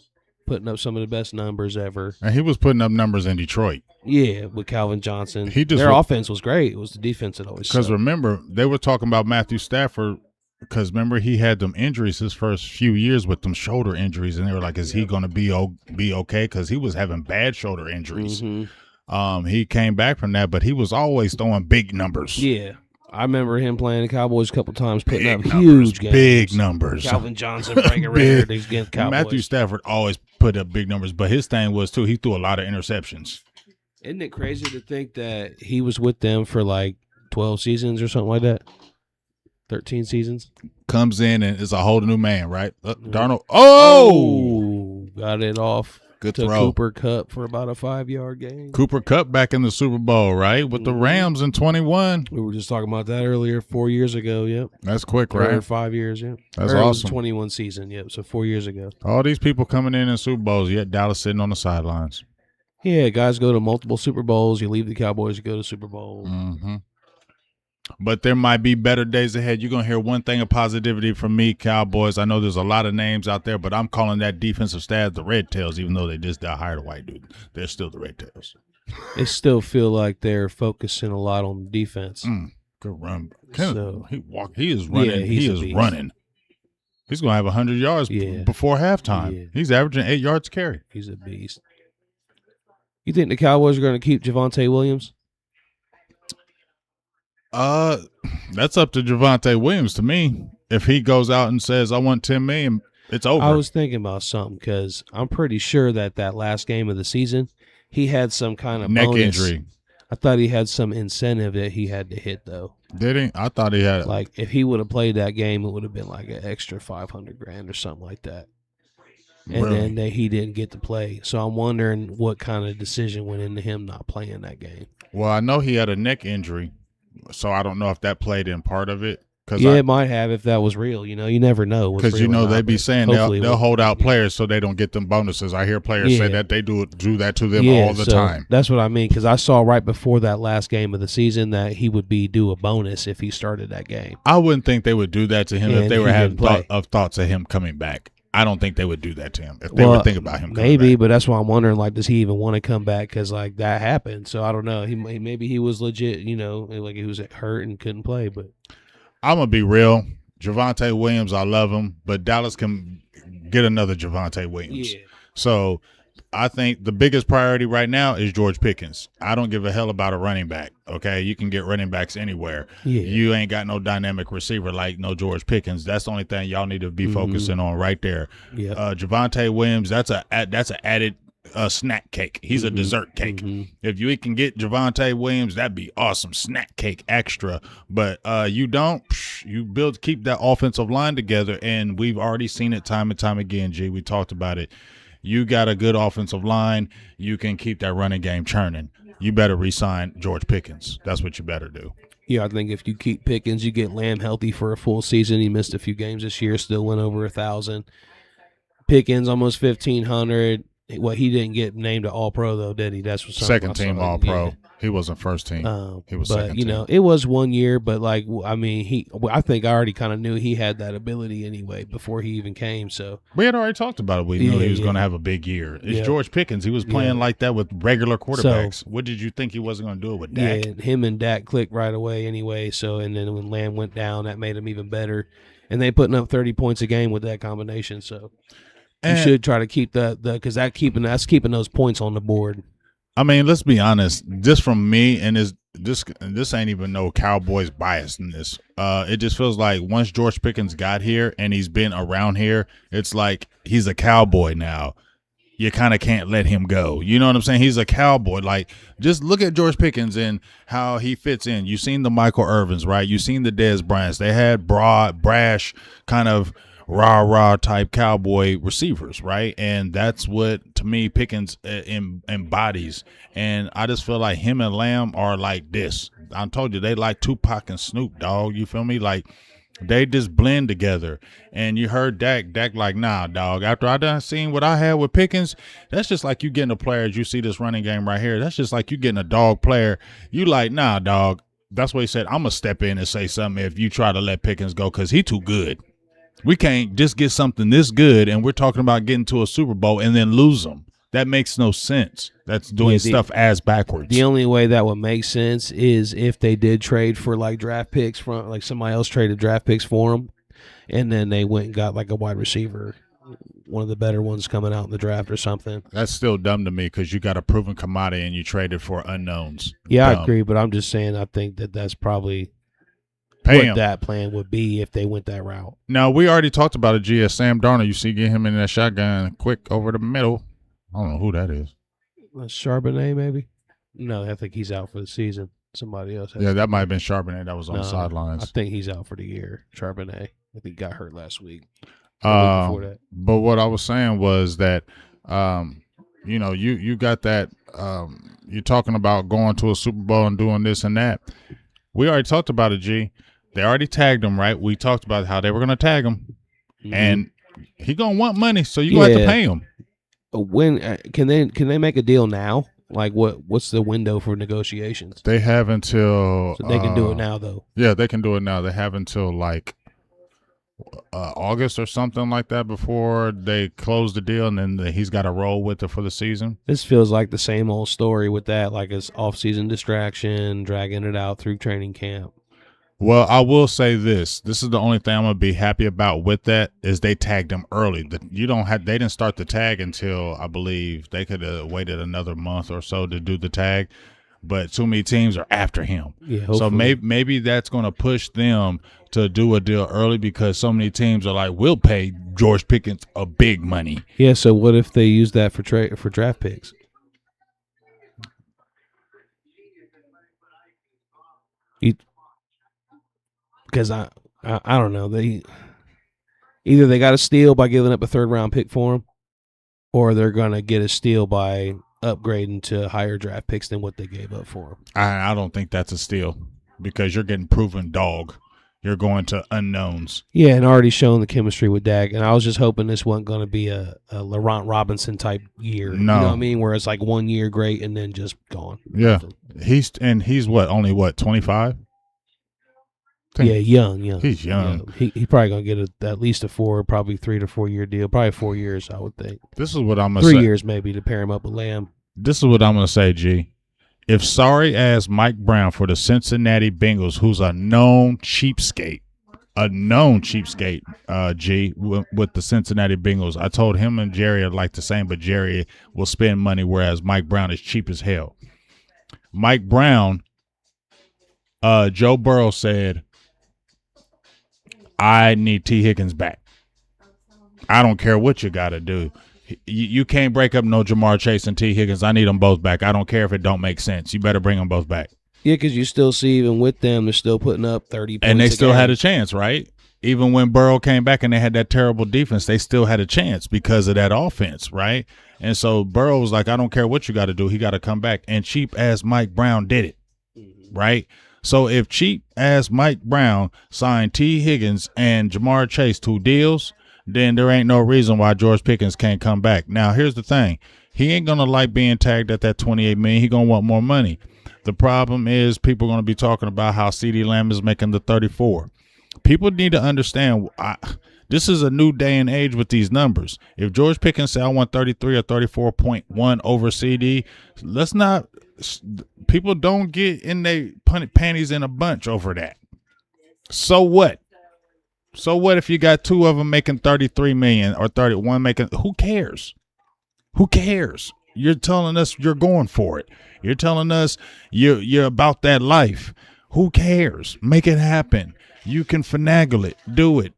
putting up some of the best numbers ever. And he was putting up numbers in Detroit. Yeah, with Calvin Johnson. Their offense was great. It was the defense that always Because remember, they were talking about Matthew Stafford because remember he had them injuries his first few years with them shoulder injuries, and they were like, is he going to be okay? Because he was having bad shoulder injuries. Mm-hmm. He came back from that, but he was always throwing big numbers. Yeah. I remember him playing the Cowboys a couple times, putting up huge games. Big numbers. Calvin Johnson breaking records against Cowboys. Matthew Stafford always put up big numbers, but his thing was, too, he threw a lot of interceptions. Isn't it crazy to think that he was with them for like 12 seasons or something like that? 13 seasons? Comes in and is a whole new man, right? Darnold. Got it off. Good to throw. Cooper Kupp for about a 5-yard gain. Cooper Kupp back in the Super Bowl, right? With the Rams in 21. We were just talking about that earlier, 4 years ago, yep. That's quick, right? Or 5 years, yeah. That's or awesome. It was 21 season, yep, so 4 years ago. All these people coming in Super Bowls, yet Dallas sitting on the sidelines. Yeah, guys go to multiple Super Bowls. You leave the Cowboys, you go to Super Bowl. Mm-hmm. But there might be better days ahead. You're going to hear one thing of positivity from me, Cowboys. I know there's a lot of names out there, but I'm calling that defensive staff the Red Tails, even though they just hired a white dude. They're still the Red Tails. They still feel like they're focusing a lot on defense. Good run. So, he is running. Yeah, he is running. He's going to have 100 yards before halftime. Yeah. He's averaging 8 yards carry. He's a beast. You think the Cowboys are going to keep Javonte Williams? That's up to Javonte Williams to me. If he goes out and says, I want $10 million, it's over. I was thinking about something because I'm pretty sure that last game of the season, he had some kind of neck bonus. Injury. I thought he had some incentive that he had to hit, though. Did he? I thought he had. Like, if he would have played that game, it would have been like an extra $500,000 or something like that. And really? then he didn't get to play. So I'm wondering what kind of decision went into him not playing that game. Well, I know he had a neck injury, so I don't know if that played in part of it. It might have if that was real. You know, you never know. Because they be saying they'll hold out players so they don't get them bonuses. I hear players say that they do that to them all the time. That's what I mean. Because I saw right before that last game of the season that he would be due a bonus if he started that game. I wouldn't think they would do that to him if they were having thoughts of him coming back. I don't think they would do that to him if they were thinking about him coming back. But that's why I'm wondering, like, does he even want to come back? Because, like, that happened. So I don't know. Maybe he was legit, you know, like he was hurt and couldn't play. But I'm going to be real. Javonte Williams, I love him, but Dallas can get another Javonte Williams. Yeah. So I think the biggest priority right now is George Pickens. I don't give a hell about a running back, okay? You can get running backs anywhere. Yeah. You ain't got no dynamic receiver like no George Pickens. That's the only thing y'all need to be focusing on right there. Yeah. Javonte Williams, that's an added snack cake. He's a dessert cake. If you can get Javonte Williams, that'd be awesome. Snack cake extra. But you don't. Keep that offensive line together, and we've already seen it time and time again, G. We talked about it. You got a good offensive line. You can keep that running game churning. You better re-sign George Pickens. That's what you better do. Yeah, I think if you keep Pickens, you get Lamb healthy for a full season. He missed a few games this year, still went over 1,000. Pickens almost 1,500. he didn't get named an All-Pro though, did he? That's what Second I team saw. All Pro. Yeah. He wasn't first team. He was but second you team. know, it was 1 year. But like, I mean, I think I already kind of knew he had that ability anyway before he even came. So We had already talked about it. We knew he was Yeah. going to have a big year. It's Yeah. George Pickens. He was playing Yeah. like that with regular quarterbacks. What did you think he wasn't going to do it with Dak? yeah, him and Dak clicked right away anyway. So and then when Lamb went down, that made him even better. And they putting up 30 points a game with that combination. So And- you should try to keep because that's keeping those points on the board. I mean, let's be honest. Just from me, and this ain't even no Cowboys bias in this. It just feels like once George Pickens got here and he's been around here, it's like he's a Cowboy now. You kind of can't let him go. You know what I'm saying? He's a Cowboy. Like, just look at George Pickens and how he fits in. You've seen the Michael Irvins, right? You've seen the Dez Bryants. They had broad, brash, kind of rah-rah type Cowboy receivers, right? And that's what, to me, Pickens embodies. And I just feel like him and Lamb are like this. I told you, they like Tupac and Snoop, dog. You feel me? Like, they just blend together. And you heard Dak like, nah, dog. After I done seen what I had with Pickens, that's just like you getting a player. As you see this running game right here, that's just like you getting a dog player. You like, nah, dog. That's what he said. I'm going to step in and say something if you try to let Pickens go because he too good. We can't just get something this good, and we're talking about getting to a Super Bowl and then lose them. That makes no sense. That's doing stuff as backwards. The only way that would make sense is if they did trade for like draft picks from like somebody else traded draft picks for them, and then they went and got like a wide receiver, one of the better ones coming out in the draft or something. That's still dumb to me because you got a proven commodity and you traded for unknowns. Yeah, Dumb. I agree, but I'm just saying I think that's probably Pay what him. that plan would be if they went that route. Now, we already talked about it, G. Sam Darnold. You see, get him in that shotgun quick over the middle. I don't know who that is. Charbonnet, maybe? No, I think he's out for the season. Somebody else. Yeah, that might have been Charbonnet that was on the No, sidelines. I think he's out for the year. Charbonnet. I think he got hurt last week. Before that. But what I was saying was that, you know, you got that. You're talking about going to a Super Bowl and doing this and that. We already talked about it, G. They already tagged him, right? We talked about how they were going to tag him, and he gonna want money, so you gonna have to pay him. When can they make a deal now? Like what's the window for negotiations? They have until So they can do it now, though. Yeah, they can do it now. They have until like August or something like that before they close the deal, and then he's got to roll with it for the season. This feels like the same old story with that, like it's off-season distraction, dragging it out through training camp. Well, I will say this. This is the only thing I'm going to be happy about with that is they tagged him early. They didn't start the tag until, I believe, they could have waited another month or so to do the tag. But too many teams are after him. Yeah, so hopefully. maybe that's going to push them to do a deal early because so many teams are like, we'll pay George Pickens a big money. Yeah, so what if they use that for draft picks? Because I don't know. Either they got a steal by giving up a third-round pick for him, or they're going to get a steal by upgrading to higher draft picks than what they gave up for him. I don't think that's a steal because you're getting proven dog. You're going to unknowns. Yeah, and already shown the chemistry with Dak. And I was just hoping this wasn't going to be a Laurent Robinson type year. No. You know what I mean? Where it's like 1 year great and then just gone. Yeah. He's only 25? Yeah, young. He's young. Yeah, he probably going to get at least probably 3 to 4 year deal. Probably 4 years, I would think. This is what I'm going to say. 3 years maybe to pair him up with Lamb. This is what I'm going to say, G. If sorry ass Mike Brown for the Cincinnati Bengals, who's a known cheapskate, G, with the Cincinnati Bengals. I told him and Jerry are like the same, but Jerry will spend money, whereas Mike Brown is cheap as hell. Mike Brown, Joe Burrow said, I need T. Higgins back. I don't care what you got to do. You can't break up no Jamar Chase and T. Higgins. I need them both back. I don't care if it don't make sense. You better bring them both back. Yeah, because you still see even with them, they're still putting up 30 points. And they still game. had a chance, right? Even when Burrow came back and they had that terrible defense, they still had a chance because of that offense, right? And so Burrow was like, I don't care what you got to do. He got to come back. And cheap-ass Mike Brown did it, right? So if cheap-ass Mike Brown signed T. Higgins and Jamar Chase 2 deals, then there ain't no reason why George Pickens can't come back. Now, here's the thing. He ain't going to like being tagged at that $28 million. He going to want more money. The problem is people are going to be talking about how CeeDee Lamb is making the 34. People need to understand this is a new day and age with these numbers. If George Pickens say I want 33 or 34.1 over CD, let's not – people don't get in their panties in a bunch over that. So what? So what if you got two of them making 33 million or 31 making – who cares? Who cares? You're telling us you're going for it. You're telling us you're about that life. Who cares? Make it happen. You can finagle it. Do it.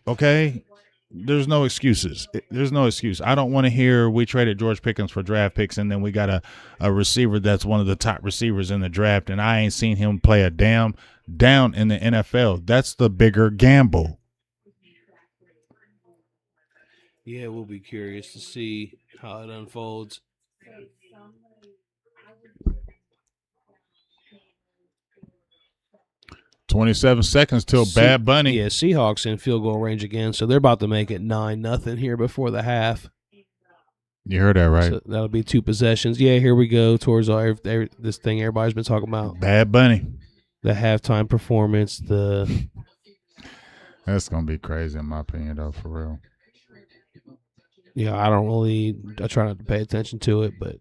Okay? There's no excuses. There's no excuse. I don't want to hear we traded George Pickens for draft picks and then we got a receiver that's one of the top receivers in the draft and I ain't seen him play a damn down in the NFL. That's the bigger gamble. Yeah, we'll be curious to see how it unfolds. $27 seconds till Bad Bunny. Yeah, Seahawks in field goal range again, so they're about to make it 9-0 here before the half. You heard that right. So that'll be 2 possessions. Yeah, here we go towards this thing everybody's been talking about. Bad Bunny. The halftime performance. That's gonna be crazy in my opinion, though, for real. Yeah, I try not to pay attention to it, but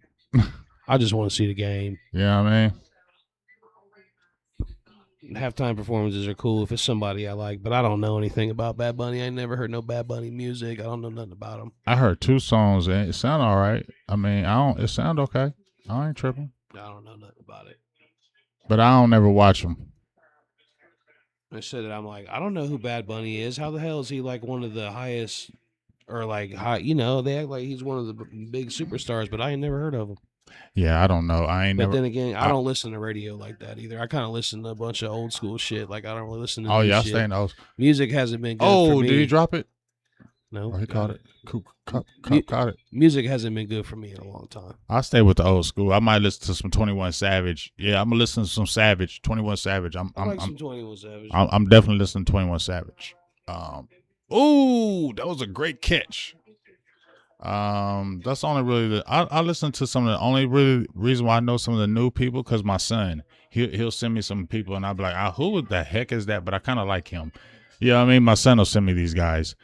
I just want to see the game. Yeah, I mean. Halftime performances are cool if it's somebody I like, but I don't know anything about Bad Bunny. I ain't never heard no Bad Bunny music. I don't know nothing about him. I heard 2 songs and it sound all right. I mean, it sound okay. I ain't tripping. I don't know nothing about it. But I don't ever watch them. I said that I'm like, I don't know who Bad Bunny is. How the hell is he like one of the highest or like high? You know, they act like he's one of the big superstars, but I ain't never heard of him. Yeah, I don't know. But then again, I don't listen to radio like that either. I kind of listen to a bunch of old school shit. Like I don't really listen to. Oh yeah, I shit. stay in those. Music hasn't been good for me. Did he drop it? No, he caught it. Caught it. Music hasn't been good for me in a long time. I stay with the old school. I might listen to some 21 Savage. Yeah, I'm gonna listen to some Savage. 21 Savage. I like some 21 Savage. I'm definitely listening to 21 Savage. Ooh, that was a great catch. That's only really I listen to some of the only really reason why I know some of the new people because my son he'll send me some people and I'll be like, who the heck is that? But I kind of like him. Yeah, I mean my son will send me these guys.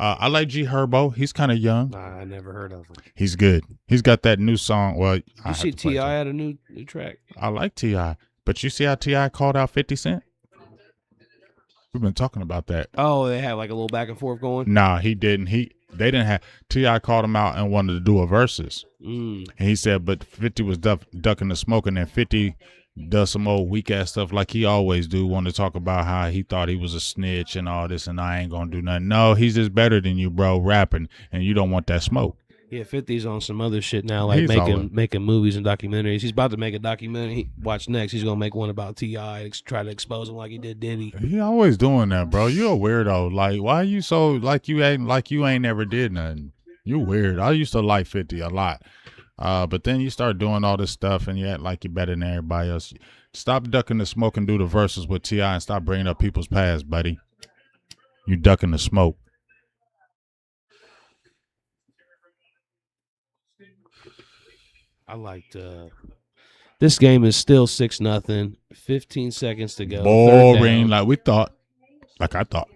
I like G Herbo. He's kind of young. Nah, I never heard of him. He's good. He's got that new song. Well, you see T.I. had a new track. I like T.I., but you see how T.I. called out 50 Cent? We've been talking about that. Oh, they had like a little back and forth going? Nah, he didn't. They didn't have T.I. called him out and wanted to do a versus. And he said, but 50 was ducking the smoke, and then 50 does some old weak ass stuff like he always do. Want to talk about how he thought he was a snitch and all this, and I ain't gonna do nothing. No, he's just better than you, bro, rapping, and you don't want that smoke. Yeah, 50's on some other shit now, like making movies and documentaries. He's about to make a documentary. Watch next. He's gonna make one about T.I. Try to expose him like he did Diddy. He always doing that, bro. You a weirdo. Like, why are you so like you ain't never did nothing? You weird. I used to like 50 a lot. But then you start doing all this stuff and you act like you're better than everybody else. Stop ducking the smoke and do the verses with T.I. and stop bringing up people's past, buddy. You ducking the smoke. I liked this game is still 6-0. 15 seconds to go. Boring, like we thought. Like I thought.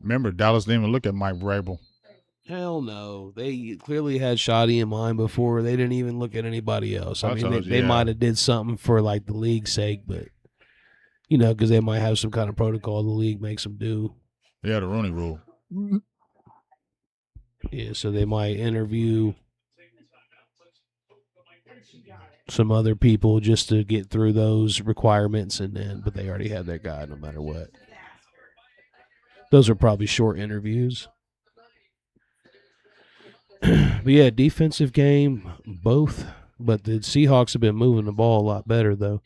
Remember, Dallas didn't even look at Mike Vrabel. Hell no. They clearly had Shoddy in mind before. They didn't even look at anybody else. I mean, they might have did something for, like, the league's sake, but, you know, because they might have some kind of protocol the league makes them do. Yeah, the Rooney Rule. Yeah, so they might interview some other people just to get through those requirements, but they already had their guy no matter what. Those are probably short interviews. But yeah, defensive game, both. But the Seahawks have been moving the ball a lot better, though.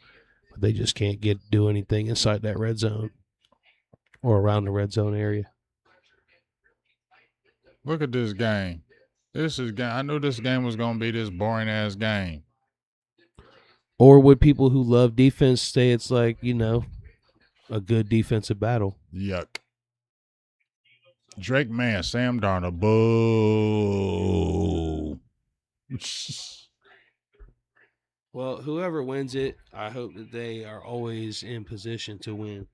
But they just can't do anything inside that red zone or around the red zone area. Look at this game. I knew this game was gonna be this boring ass game. Or would people who love defense say it's like, you know, a good defensive battle? Yuck. Drake May, Sam Darnold, boo. Well, whoever wins it, I hope that they are always in position to win.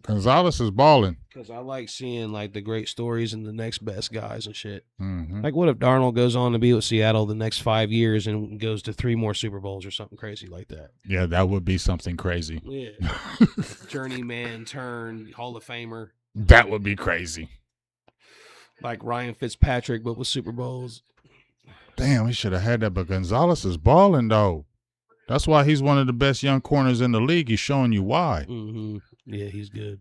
Gonzalez is balling. Because I like seeing like the great stories and the next best guys and shit. Mm-hmm. Like, what if Darnold goes on to be with Seattle the next 5 years and goes to 3 more Super Bowls or something crazy like that? Yeah, that would be something crazy. Yeah. Journeyman, turn, Hall of Famer. That would be crazy. Like Ryan Fitzpatrick, but with Super Bowls. Damn, he should have had that. But Gonzalez is balling, though. That's why he's one of the best young corners in the league. He's showing you why. Mm-hmm. Yeah, he's good.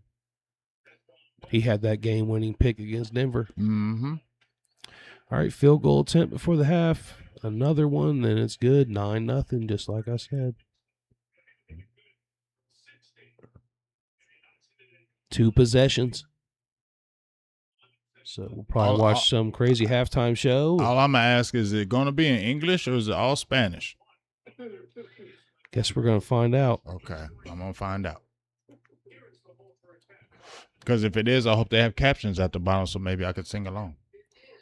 He had that game-winning pick against Denver. Mm-hmm. All right, field goal attempt before the half. Another one, then it's good. 9-0, just like I said. 2 possessions. So we'll probably watch some crazy halftime show. All I'm going to ask is it going to be in English or is it all Spanish? Guess we're going to find out. Okay, I'm going to find out. Because if it is, I hope they have captions at the bottom so maybe I could sing along.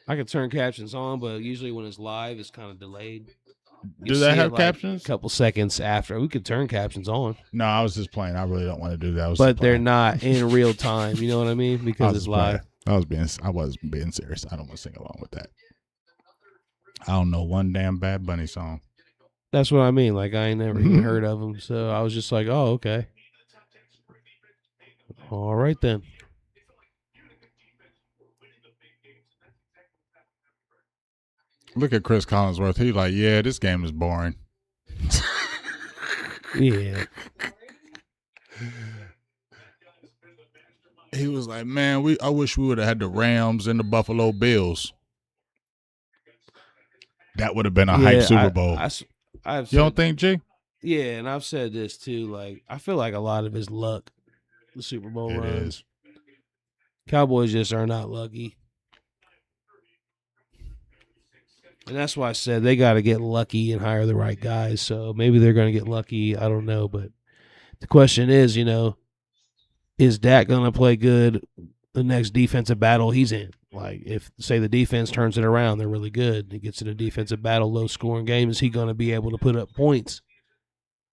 I could turn captions on, but usually when it's live, it's kind of delayed. Do they have captions? A couple seconds after. We could turn captions on. No, I was just playing. I really don't want to do that. But they're not in real time. You know what I mean? Because it's live. I was being serious. I don't want to sing along with that. I don't know one damn Bad Bunny song. That's what I mean. Like, I ain't never even heard of them. So I was just like, oh, okay. All right, then. Look at Chris Collinsworth. He's like, yeah, this game is boring. Yeah. He was like, man, I wish we would have had the Rams and the Buffalo Bills. That would have been a hype Super Bowl. You don't think, G? Yeah, and I've said this too. Like, I feel like a lot of his luck, the Super Bowl It runs. is. Cowboys just are not lucky. And that's why I said they got to get lucky and hire the right guys. So maybe they're going to get lucky. I don't know. But the question is, you know, is Dak going to play good the next defensive battle he's in? Like, if, say, the defense turns it around, they're really good. He gets in a defensive battle, low-scoring game, is he going to be able to put up points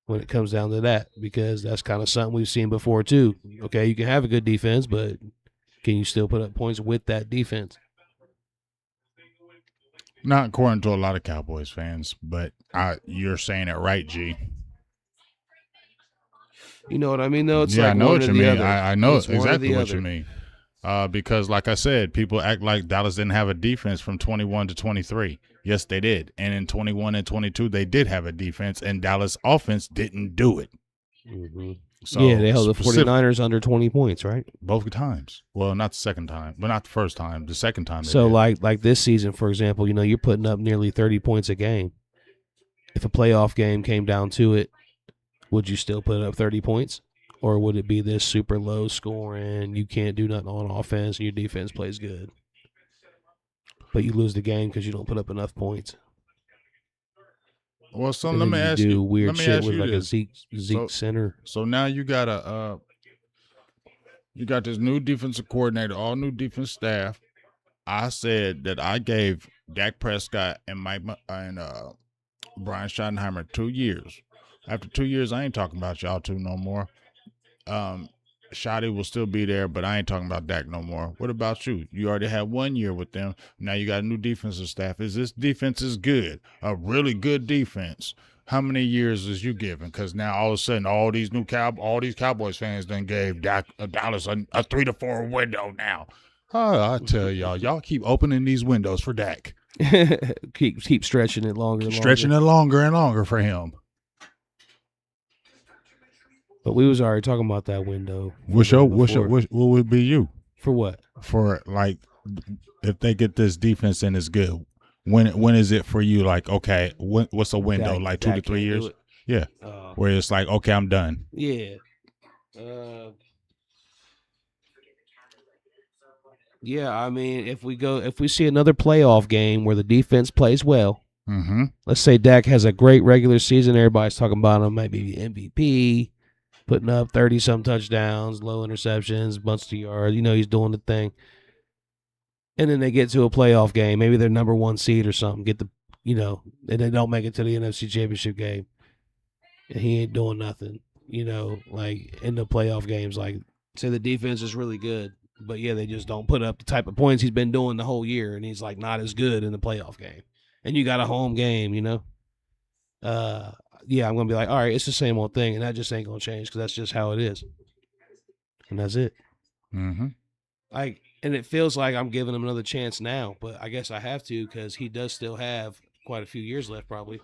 when it comes down to that? Because that's kind of something we've seen before, too. Okay, you can have a good defense, but can you still put up points with that defense? Not according to a lot of Cowboys fans, but you're saying it right, G. You know what I mean, though? It's yeah, like I know what you mean. I know it's exactly what you mean. Because, like I said, people act like Dallas didn't have a defense from 21 to 23. Yes, they did. And in 21 and 22, they did have a defense, and Dallas offense didn't do it. Mm-hmm. So yeah, they held the 49ers under 20 points, right? Both times. Well, not the second time, but not the first time. The second time. So, like this season, for example, you know, you're putting up nearly 30 points a game. If a playoff game came down to it, would you still put up 30 points? Or would it be this super low scoring, you can't do nothing on offense, and your defense plays good, but you lose the game because you don't put up enough points? Well, so and let me ask you. Do weird shit with like this. a Zeke center. So now you got this new defensive coordinator, all new defense staff. I said that I gave Dak Prescott and Brian Schottenheimer 2 years. After 2 years, I ain't talking about y'all two no more. Shotty will still be there, but I ain't talking about Dak no more. What about you? You already had 1 year with them. Now you got a new defensive staff. Is this defense is good? A really good defense. How many years is you giving? Because now all of a sudden, all these Cowboys fans then gave Dallas a 3 to 4 window now. I tell y'all keep opening these windows for Dak. keep stretching it longer and stretching it longer and longer for him. But we was already talking about that window. What would be you? For what? For, like, if they get this defense and it's good, when is it for you? Like, okay, what's a window? Like 2 to 3 years? Yeah. Where it's like, okay, I'm done. Yeah. Yeah, I mean, if we see another playoff game where the defense plays well, Mm-hmm. let's say Dak has a great regular season, everybody's talking about him, maybe MVP, putting up 30-some touchdowns, low interceptions, bunch of yards. He's doing the thing. And then they get to a playoff game, maybe they're number 1 seed or something, and they don't make it to the NFC Championship game, and he ain't doing nothing. Like in the playoff games, like say the defense is really good, but yeah, they just don't put up the type of points he's been doing the whole year, and he's like not as good in the playoff game. And you got a home game, yeah, I'm gonna be like, all right, it's the same old thing, and that just ain't gonna change because that's just how it is, and that's it. Mm-hmm. And it feels like I'm giving him another chance now, but I guess I have to because he does still have quite a few years left, probably.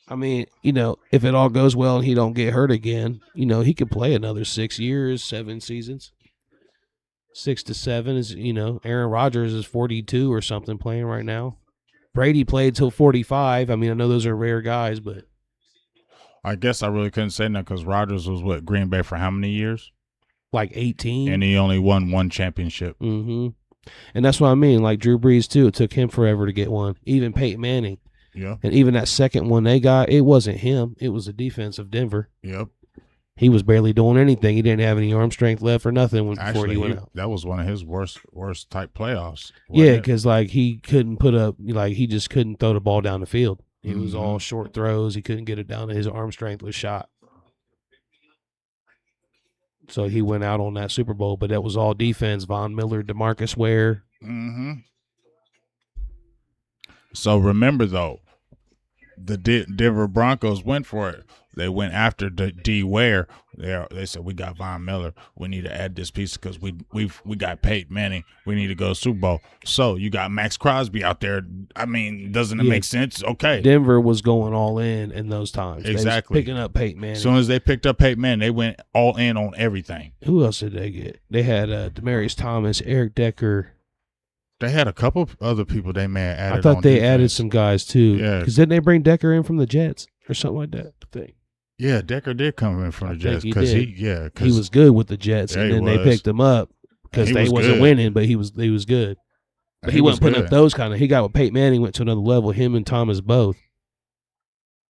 I mean, if it all goes well and he don't get hurt again, he could play another 6 years, 7 seasons. 6 to 7 is, Aaron Rodgers is 42 or something playing right now. Brady played till 45. I mean, I know those are rare guys, but I guess I really couldn't say that because Rodgers was with Green Bay for how many years? like 18. And he only won 1 championship. Mm-hmm. And that's what I mean. Like Drew Brees, too. It took him forever to get one. Even Peyton Manning. Yeah. And even that second one they got, it wasn't him. It was the defense of Denver. Yep. He was barely doing anything. He didn't have any arm strength left or nothing before he went out. That was one of his worst type playoffs. Yeah, because like he couldn't put up, like he just couldn't throw the ball down the field. It was all Mhm. short throws. He couldn't get it down. His arm strength was shot. So he went out on that Super Bowl, but that was all defense. Von Miller, DeMarcus Ware. Mm-hmm. So remember though, the Denver Broncos went for it. They went after D Ware. They said, we got Von Miller. We need to add this piece because we got Peyton Manning. We need to go Super Bowl. So you got Max Crosby out there. I mean, doesn't it make sense? Okay. Denver was going all in those times. Exactly. They was picking up Peyton Manning. As soon as they picked up Peyton Manning, they went all in on everything. Who else did they get? They had Demaryius Thomas, Eric Decker. They had a couple of other people they may have added. I thought on they defense. added some guys too. Yeah. Because didn't they bring Decker in from the Jets or something like that? I think. Yeah, Decker did come in from the I Jets think because he he was good with the Jets, Yeah, and he then they was. picked him up because He they was wasn't good. winning, but he was good. But he was wasn't putting good. up those kind of. He got with Peyton Manning, went to another level. Him and Thomas both.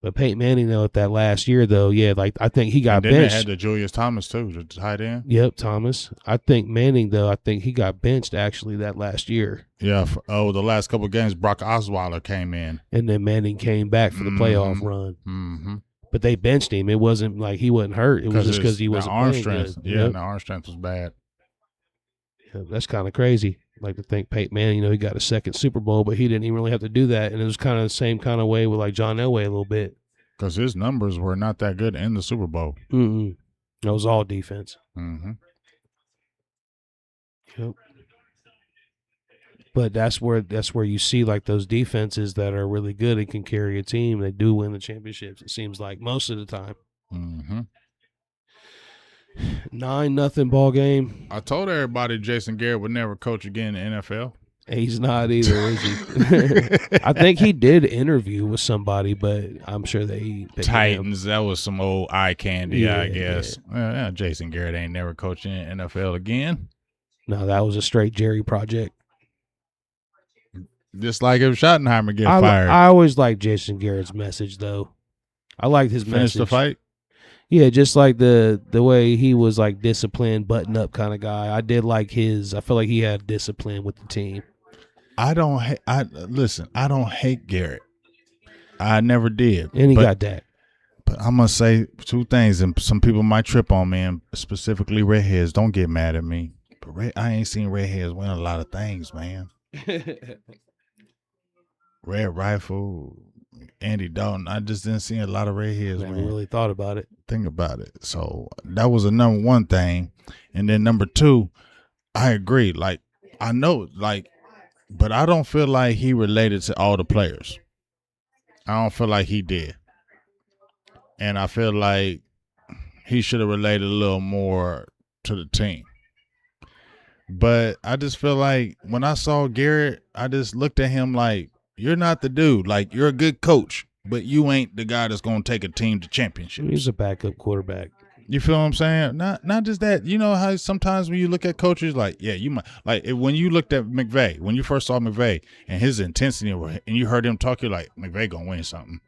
But Peyton Manning though, at that last year though, yeah, like I think he got And then benched. they had the Julius Thomas too, the tight end. Yep, Thomas. I think Manning though, I think he got benched actually that last year, Yeah. The last couple of games, Brock Osweiler came in. and then Manning came back for the playoff Mhm. run. Mm-hmm. But they benched him. It wasn't like he wasn't hurt. It was just because he wasn't arm playing strength. good. Yeah, Yep. the arm strength was bad. Yeah, that's kind of crazy. Like to think Peyton Manning, he got a second Super Bowl, but he didn't even really have to do that. And it was kind of the same kind of way with like John Elway a little bit. Because his numbers were not that good in the Super Bowl. Mm-mm. That was all defense. Mm-hmm. Yep. But that's where you see like those defenses that are really good and can carry a team. They do win the championships. It seems like most of the time. Mm-hmm. 9-0 ball game. I told everybody Jason Garrett would never coach again in the NFL. He's not either, is he? I think he did interview with somebody, but I'm sure they picked him. Titans, that was some old eye candy, Yeah, I guess. Yeah, Jason Garrett ain't never coaching in the NFL again. No, that was a straight Jerry project. Just like if Schottenheimer get fired. I always liked Jason Garrett's message, though. I liked his Finish message. the fight. Yeah, just like the way he was like disciplined, button up kind of guy. I did like his. I feel like he had discipline with the team. I don't hate Garrett. I never did. And he got that. But I'm gonna say 2 things, and some people might trip on me, and specifically redheads. Don't get mad at me, but I ain't seen redheads win a lot of things, man. Red Rifle, Andy Dalton. I just didn't see a lot of redheads Never win. really thought about it. Think about it. So that was a number 1 thing, and then number 2, I agree. Like I know, like, but I don't feel like he related to all the players. I don't feel like he did. And I feel like he should have related a little more to the team. But I just feel like when I saw Garrett, I just looked at him like, you're not the dude. Like, you're a good coach, but you ain't the guy that's going to take a team to championship. He's a backup quarterback. You feel what I'm saying? Not just that. You know how sometimes when you look at coaches, like, yeah, you might like when you looked at McVay, when you first saw McVay and his intensity, and you heard him talk, you're like, McVay gonna win something.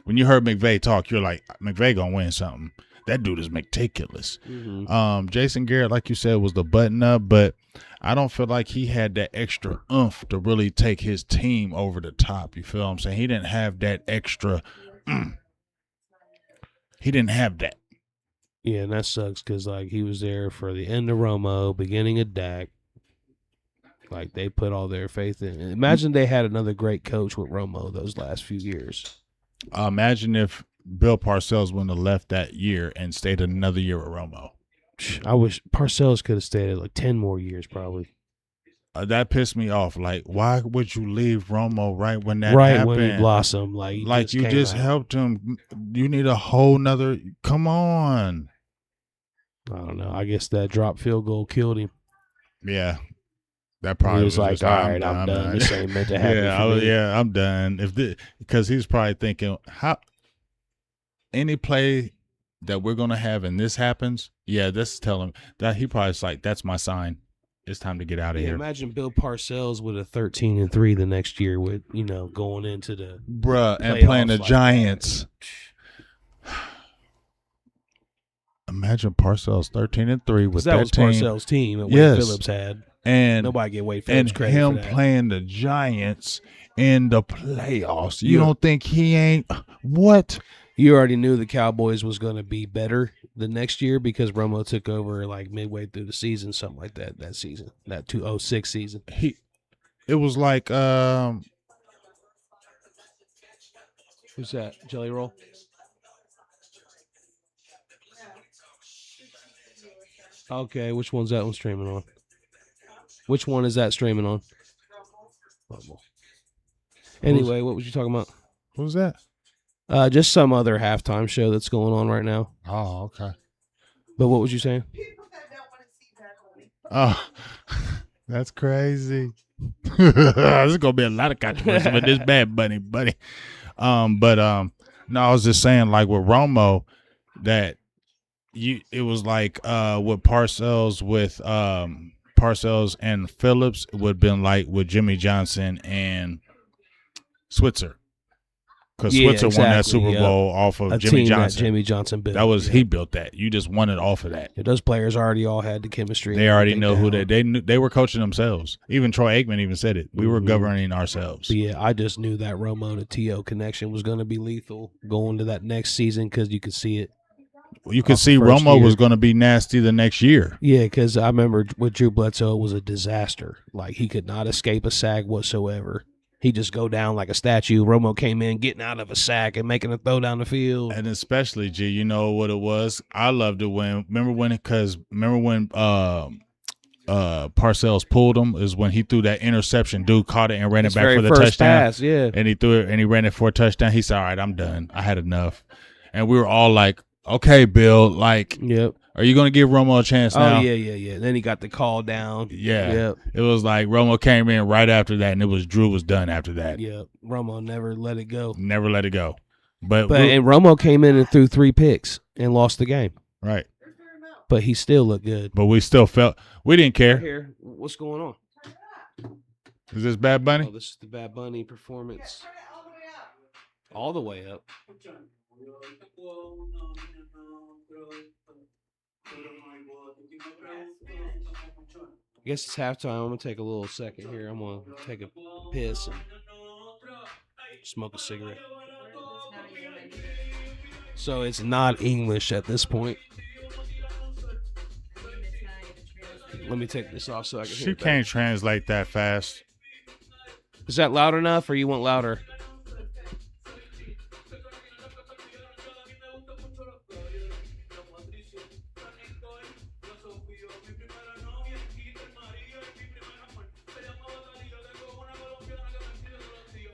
When you heard McVay talk, you're like, McVay gonna win something. That dude is meticulous. Mm-hmm. Jason Garrett, like you said, was the button up, but I don't feel like he had that extra oomph to really take his team over the top. You feel what I'm saying? He didn't have that extra. He didn't have that. Yeah, and that sucks because like he was there for the end of Romo, beginning of Dak. Like they put all their faith in. Imagine they had another great coach with Romo those last few years. Imagine if Bill Parcells wouldn't have left that year and stayed another year with Romo. I wish Parcells could have stayed like 10 more years probably. That pissed me off. Like, why would you leave Romo right when that Right happened? when he blossomed. Like you just helped him. You need a whole nother. Come on. I don't know. I guess that drop field goal killed him. Yeah. That probably He was like, just, all right, I'm done. This ain't meant to happen. I'm done. Because he's probably thinking, how any play that we're gonna have and this happens, this tell him that he probably's like, that's my sign. It's time to get out of here. Imagine Bill Parcells with a 13-3 the next year with, going into the and playing the Giants. Imagine Parcells 13-3 with that was team. Parcells' team that Wade Phillips had. And nobody get Wade Phillips credit him for that. playing the Giants in the playoffs. You don't think he ain't what? You already knew the Cowboys was going to be better the next year because Romo took over like midway through the season, something like that season, that 2006 season. It was like who's that? Jelly Roll? Okay, which one's that one streaming on? Which one is that streaming on? Anyway, what was you talking about? What was that? Just some other halftime show that's going on right now. Oh, okay. But what was you saying? Oh, that's crazy. There's gonna be a lot of controversy with this Bad Bunny, buddy. No, I was just saying, like with Romo, that it was like with Parcells and Phillips, it would have been like with Jimmy Johnson and Switzer. Because Switzer won that Super Bowl off of Jimmy Johnson. That Jimmy Johnson built. That was he built that. You just won it off of that. Yeah, those players already all had the chemistry. They already know who they knew. They were coaching themselves. Even Troy Aikman even said it. We were governing ourselves. But yeah, I just knew that Romo to T.O. connection was going to be lethal going to that next season because you could see it. You could see Romo was going to be nasty the next year. Yeah, because I remember with Drew Bledsoe, it was a disaster. Like he could not escape a sack whatsoever. He just go down like a statue. Romo came in getting out of a sack and making a throw down the field. And especially, G, you know what it was? I loved it when Parcells pulled him is when he threw that interception. Dude caught it and ran it back for the touchdown. Pass, yeah. And he threw it and he ran it for a touchdown. He said, all right, I'm done. I had enough. And we were all like, okay, Bill, like, yep. Are you going to give Romo a chance now? Oh, yeah. Then he got the call down. Yeah. Yep. It was like Romo came in right after that, and it was Drew was done after that. Yep. Romo never let it go. Never let it go. But and Romo came in and threw 3 picks and lost the game. Right. But he still looked good. But we still felt – we didn't care. Here, what's going on? Is this Bad Bunny? Oh, this is the Bad Bunny performance. All the way up. I guess it's halftime. I'm going to take a little second here. I'm going to take a piss and smoke a cigarette. So it's not English at this point. Let me take this off so I can hear it. She can't translate that fast. Is that loud enough or you want louder?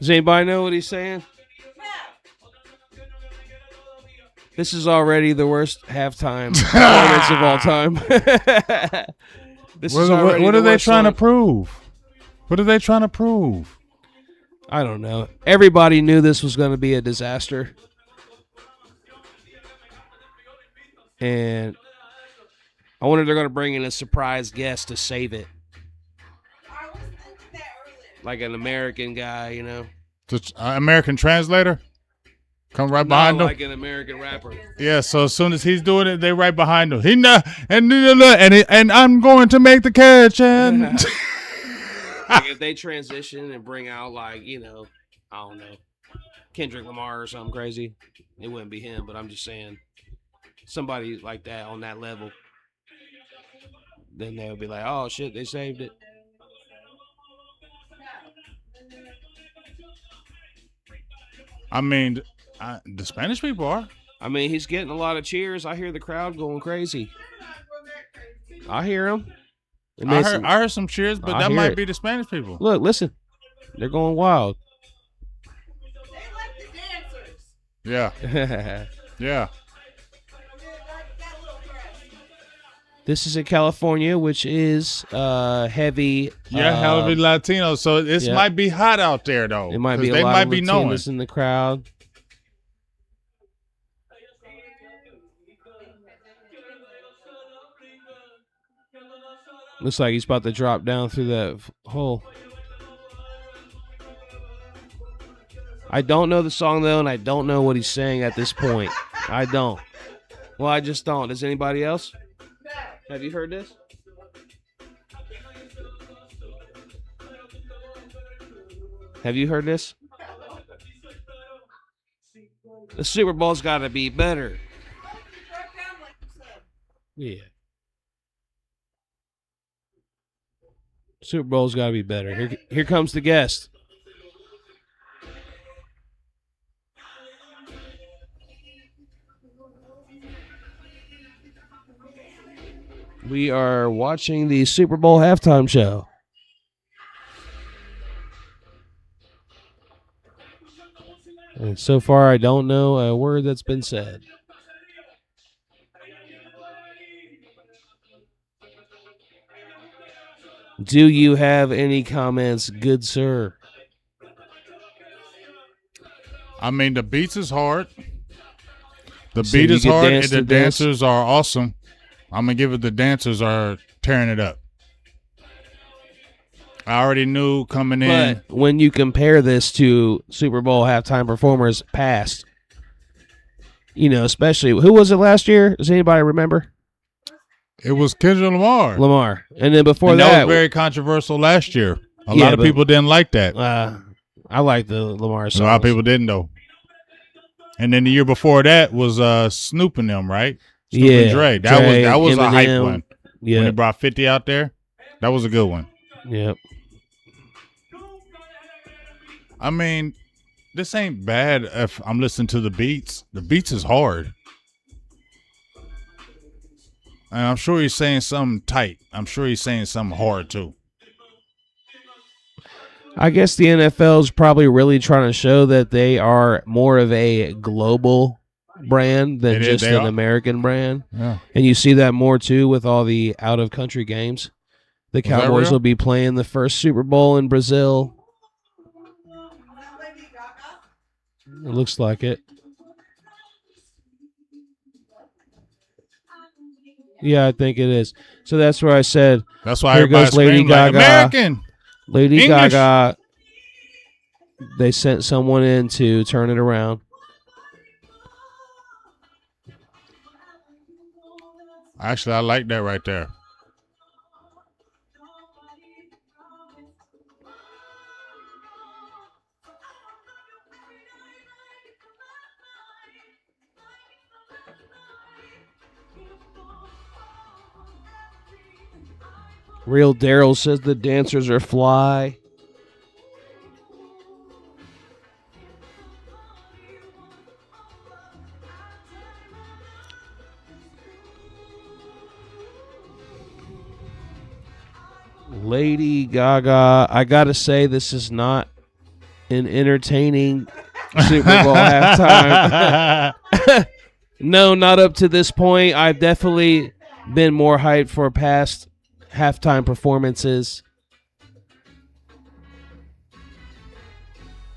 Does anybody know what he's saying? This is already the worst halftime performance of all time. What are they trying to prove? What are they trying to prove? I don't know. Everybody knew this was going to be a disaster. And I wonder if they're going to bring in a surprise guest to save it. Like an American guy, you know? The American translator come right behind him. Like an American rapper. Yeah, so as soon as he's doing it, they right behind him. And I'm going to make the catch. And Like if they transition and bring out like, you know, I don't know, Kendrick Lamar or something crazy, it wouldn't be him, but I'm just saying somebody like that on that level, then they would be like, oh shit, they saved it. I mean, the Spanish people are. I mean, he's getting a lot of cheers. I hear the crowd going crazy. I hear them. I heard some cheers, but that might be the Spanish people. Look, listen. They're going wild. They like the dancers. Yeah. Yeah. This is in California, which is heavy. Yeah, heavy Latino. So this might be hot out there, though. It might be a they lot might of be Latinos in the crowd. Looks like he's about to drop down through that hole. I don't know the song, though, and I don't know what he's saying at this point. I don't. Well, I just don't. Does anybody else? Have you heard this? Have you heard this? The Super Bowl's got to be better. Yeah. Super Bowl's got to be better. Here comes the guest. We are watching the Super Bowl halftime show. And so far, I don't know a word that's been said. Do you have any comments, good sir? I mean, the beats is hard. The beat is hard, and the dancers are awesome. I'm going to give it the dancers are tearing it up. I already knew coming in. But when you compare this to Super Bowl halftime performers past, you know, especially, who was it last year? Does anybody remember? It was Kendrick Lamar. Lamar. And then before that was very controversial last year. A lot of people didn't like that. I like the Lamar songs. A lot of people didn't, though. And then the year before that was Snoop and them, right? Snoop and Dre. That was a hype one. Yeah. When they brought 50 out there, that was a good one. Yep. I mean, this ain't bad if I'm listening to the beats. The beats is hard. And I'm sure he's saying something tight. I'm sure he's saying something hard, too. I guess the NFL is probably really trying to show that they are more of a global brand than just an American brand. Yeah. And you see that more, too, with all the out-of-country games. The Cowboys will be playing the first Super Bowl in Brazil. It looks like it. Yeah, I think it is. So that's where I said. That's why here goes Lady Gaga. Like, American. Lady English. Gaga. They sent someone in to turn it around. Actually, I like that right there. Real Daryl says the dancers are fly. Lady Gaga. I gotta say, this is not an entertaining Super Bowl halftime. No, not up to this point. I've definitely been more hyped for past halftime performances.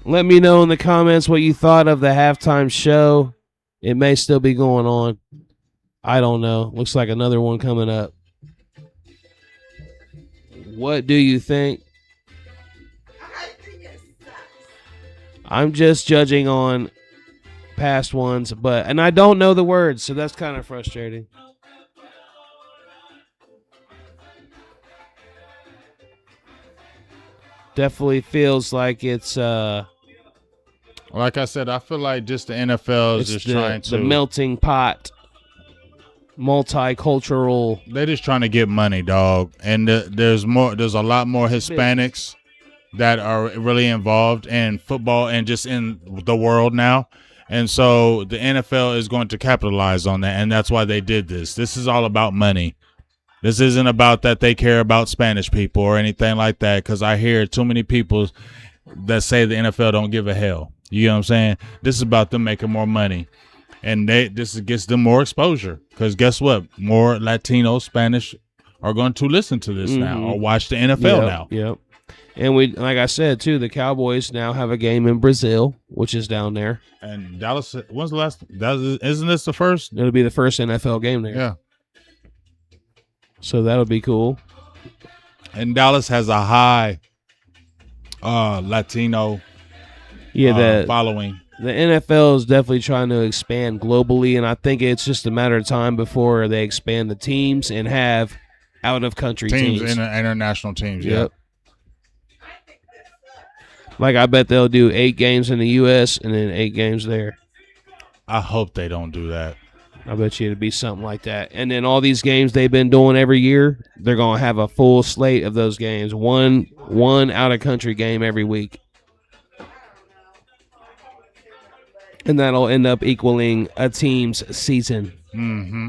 Let me know in the comments what you thought of the halftime show. It may still be going on. I don't know. Looks like another one coming up. What do you think? I'm just judging on past ones, and I don't know the words, so that's kind of frustrating. Definitely feels like it's Like I said, I feel like just the NFL is it's just trying the to melting pot, multicultural. they're just trying to get money, dog. And there's a lot more Hispanics that are really involved in football and just in the world now. And so the NFL is going to capitalize on that, and that's why they did this. This is all about money. This isn't about that they care about Spanish people or anything like that, because I hear too many people that say the NFL don't give a hell. You know what I'm saying? This is about them making more money. And this gets them more exposure, because guess what? More Latino, Spanish are going to listen to this now or watch the NFL now. Yep. And we, like I said too, the Cowboys now have a game in Brazil, which is down there. And Dallas, when's the last? Isn't this the first? It'll be the first NFL game there. Yeah. So that'll be cool. And Dallas has a high Latino following. The NFL is definitely trying to expand globally, and I think it's just a matter of time before they expand the teams and have out-of-country teams. International teams, Yep. Like, I bet they'll do 8 games in the U.S. and then 8 games there. I hope they don't do that. I bet you it'd be something like that. And then all these games they've been doing every year, they're going to have a full slate of those games. One out-of-country game every week. And that'll end up equaling a team's season. Mm-hmm.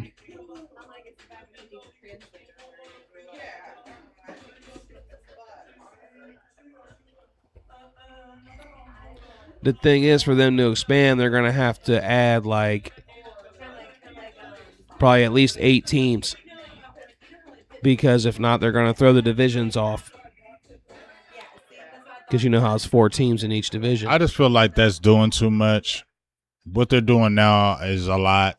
The thing is, for them to expand, they're going to have to add, like, probably at least 8 teams. Because if not, they're going to throw the divisions off. Because you know how it's 4 teams in each division. I just feel like that's doing too much. What they're doing now is a lot.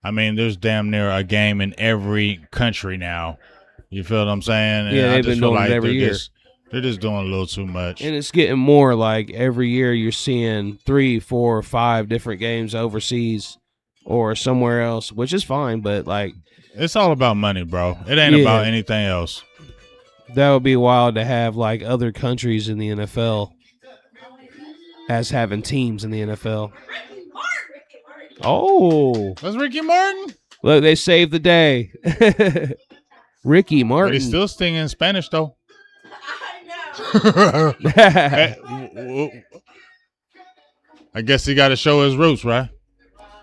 I mean, there's damn near a game in every country now. You feel what I'm saying? Yeah, they've been doing it every year. They're just doing a little too much. And it's getting more like every year you're seeing 3, 4, 5 different games overseas or somewhere else, which is fine, but like it's all about money, bro. It ain't about anything else. That would be wild to have like other countries in the NFL as having teams in the NFL. Oh, that's Ricky Martin. Look, they saved the day. Ricky Martin. But he's still singing Spanish though. I guess he got to show his roots, right?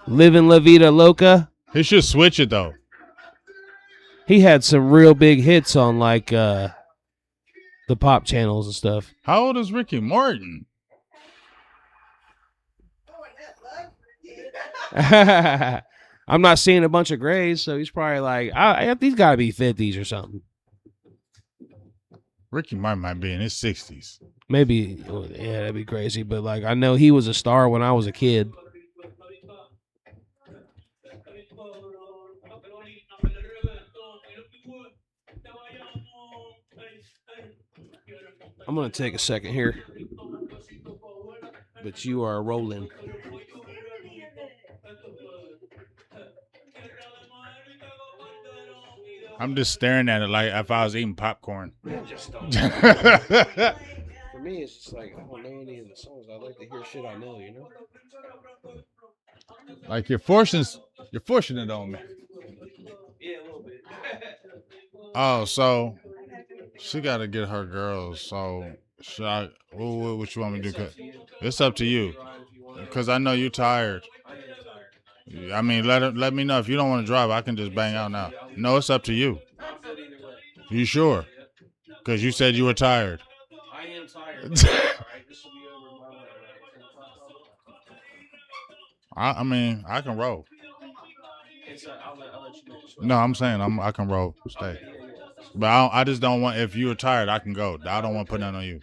Living La Vida Loca. He should switch it though. He had some real big hits on like the pop channels and stuff. How old is Ricky Martin? I'm not seeing a bunch of grays, so he's probably like, he's got to be 50s or something. Ricky Martin might be in his 60s. Maybe, yeah, that'd be crazy. But like, I know he was a star when I was a kid. I'm gonna take a second here, but you are rolling. I'm just staring at it like if I was eating popcorn. For me, it's just like I don't know any of the songs. I like to hear shit I know, you know. Like you're forcing it on me. Yeah, a little bit. Oh, so she got to get her girls. So should I? What you want me to do? It's up to you, because I know you're tired. I mean, let me know if you don't want to drive. I can just bang out now. No, it's up to you. You sure? Because you said you were tired. I am tired. I mean, I can roll. I'll let you know. No, I'm saying I can roll. Stay. But I just don't want, if you were tired, I can go. I don't want to put that on you.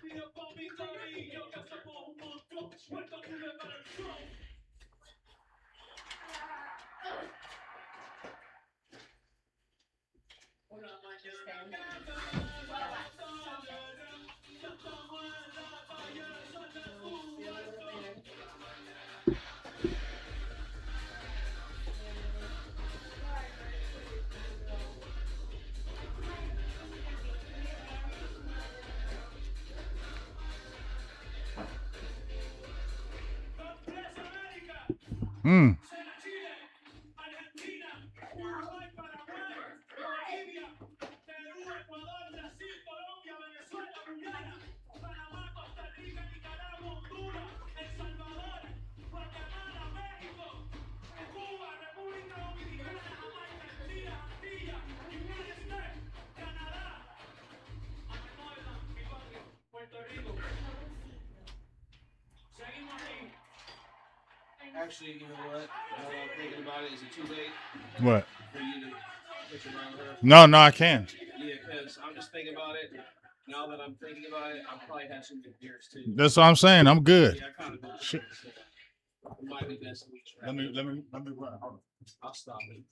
Hmm. Actually, you know what? Now that I'm thinking about it, is it too late What? for you to push around her? No, I can. Yeah, because I'm just thinking about it. Now that I'm thinking about it, I probably had some good beers too. That's what I'm saying. I'm good. Yeah, I kind of do. Shit. So it might be best to Let me run. Hold on. I'll stop it.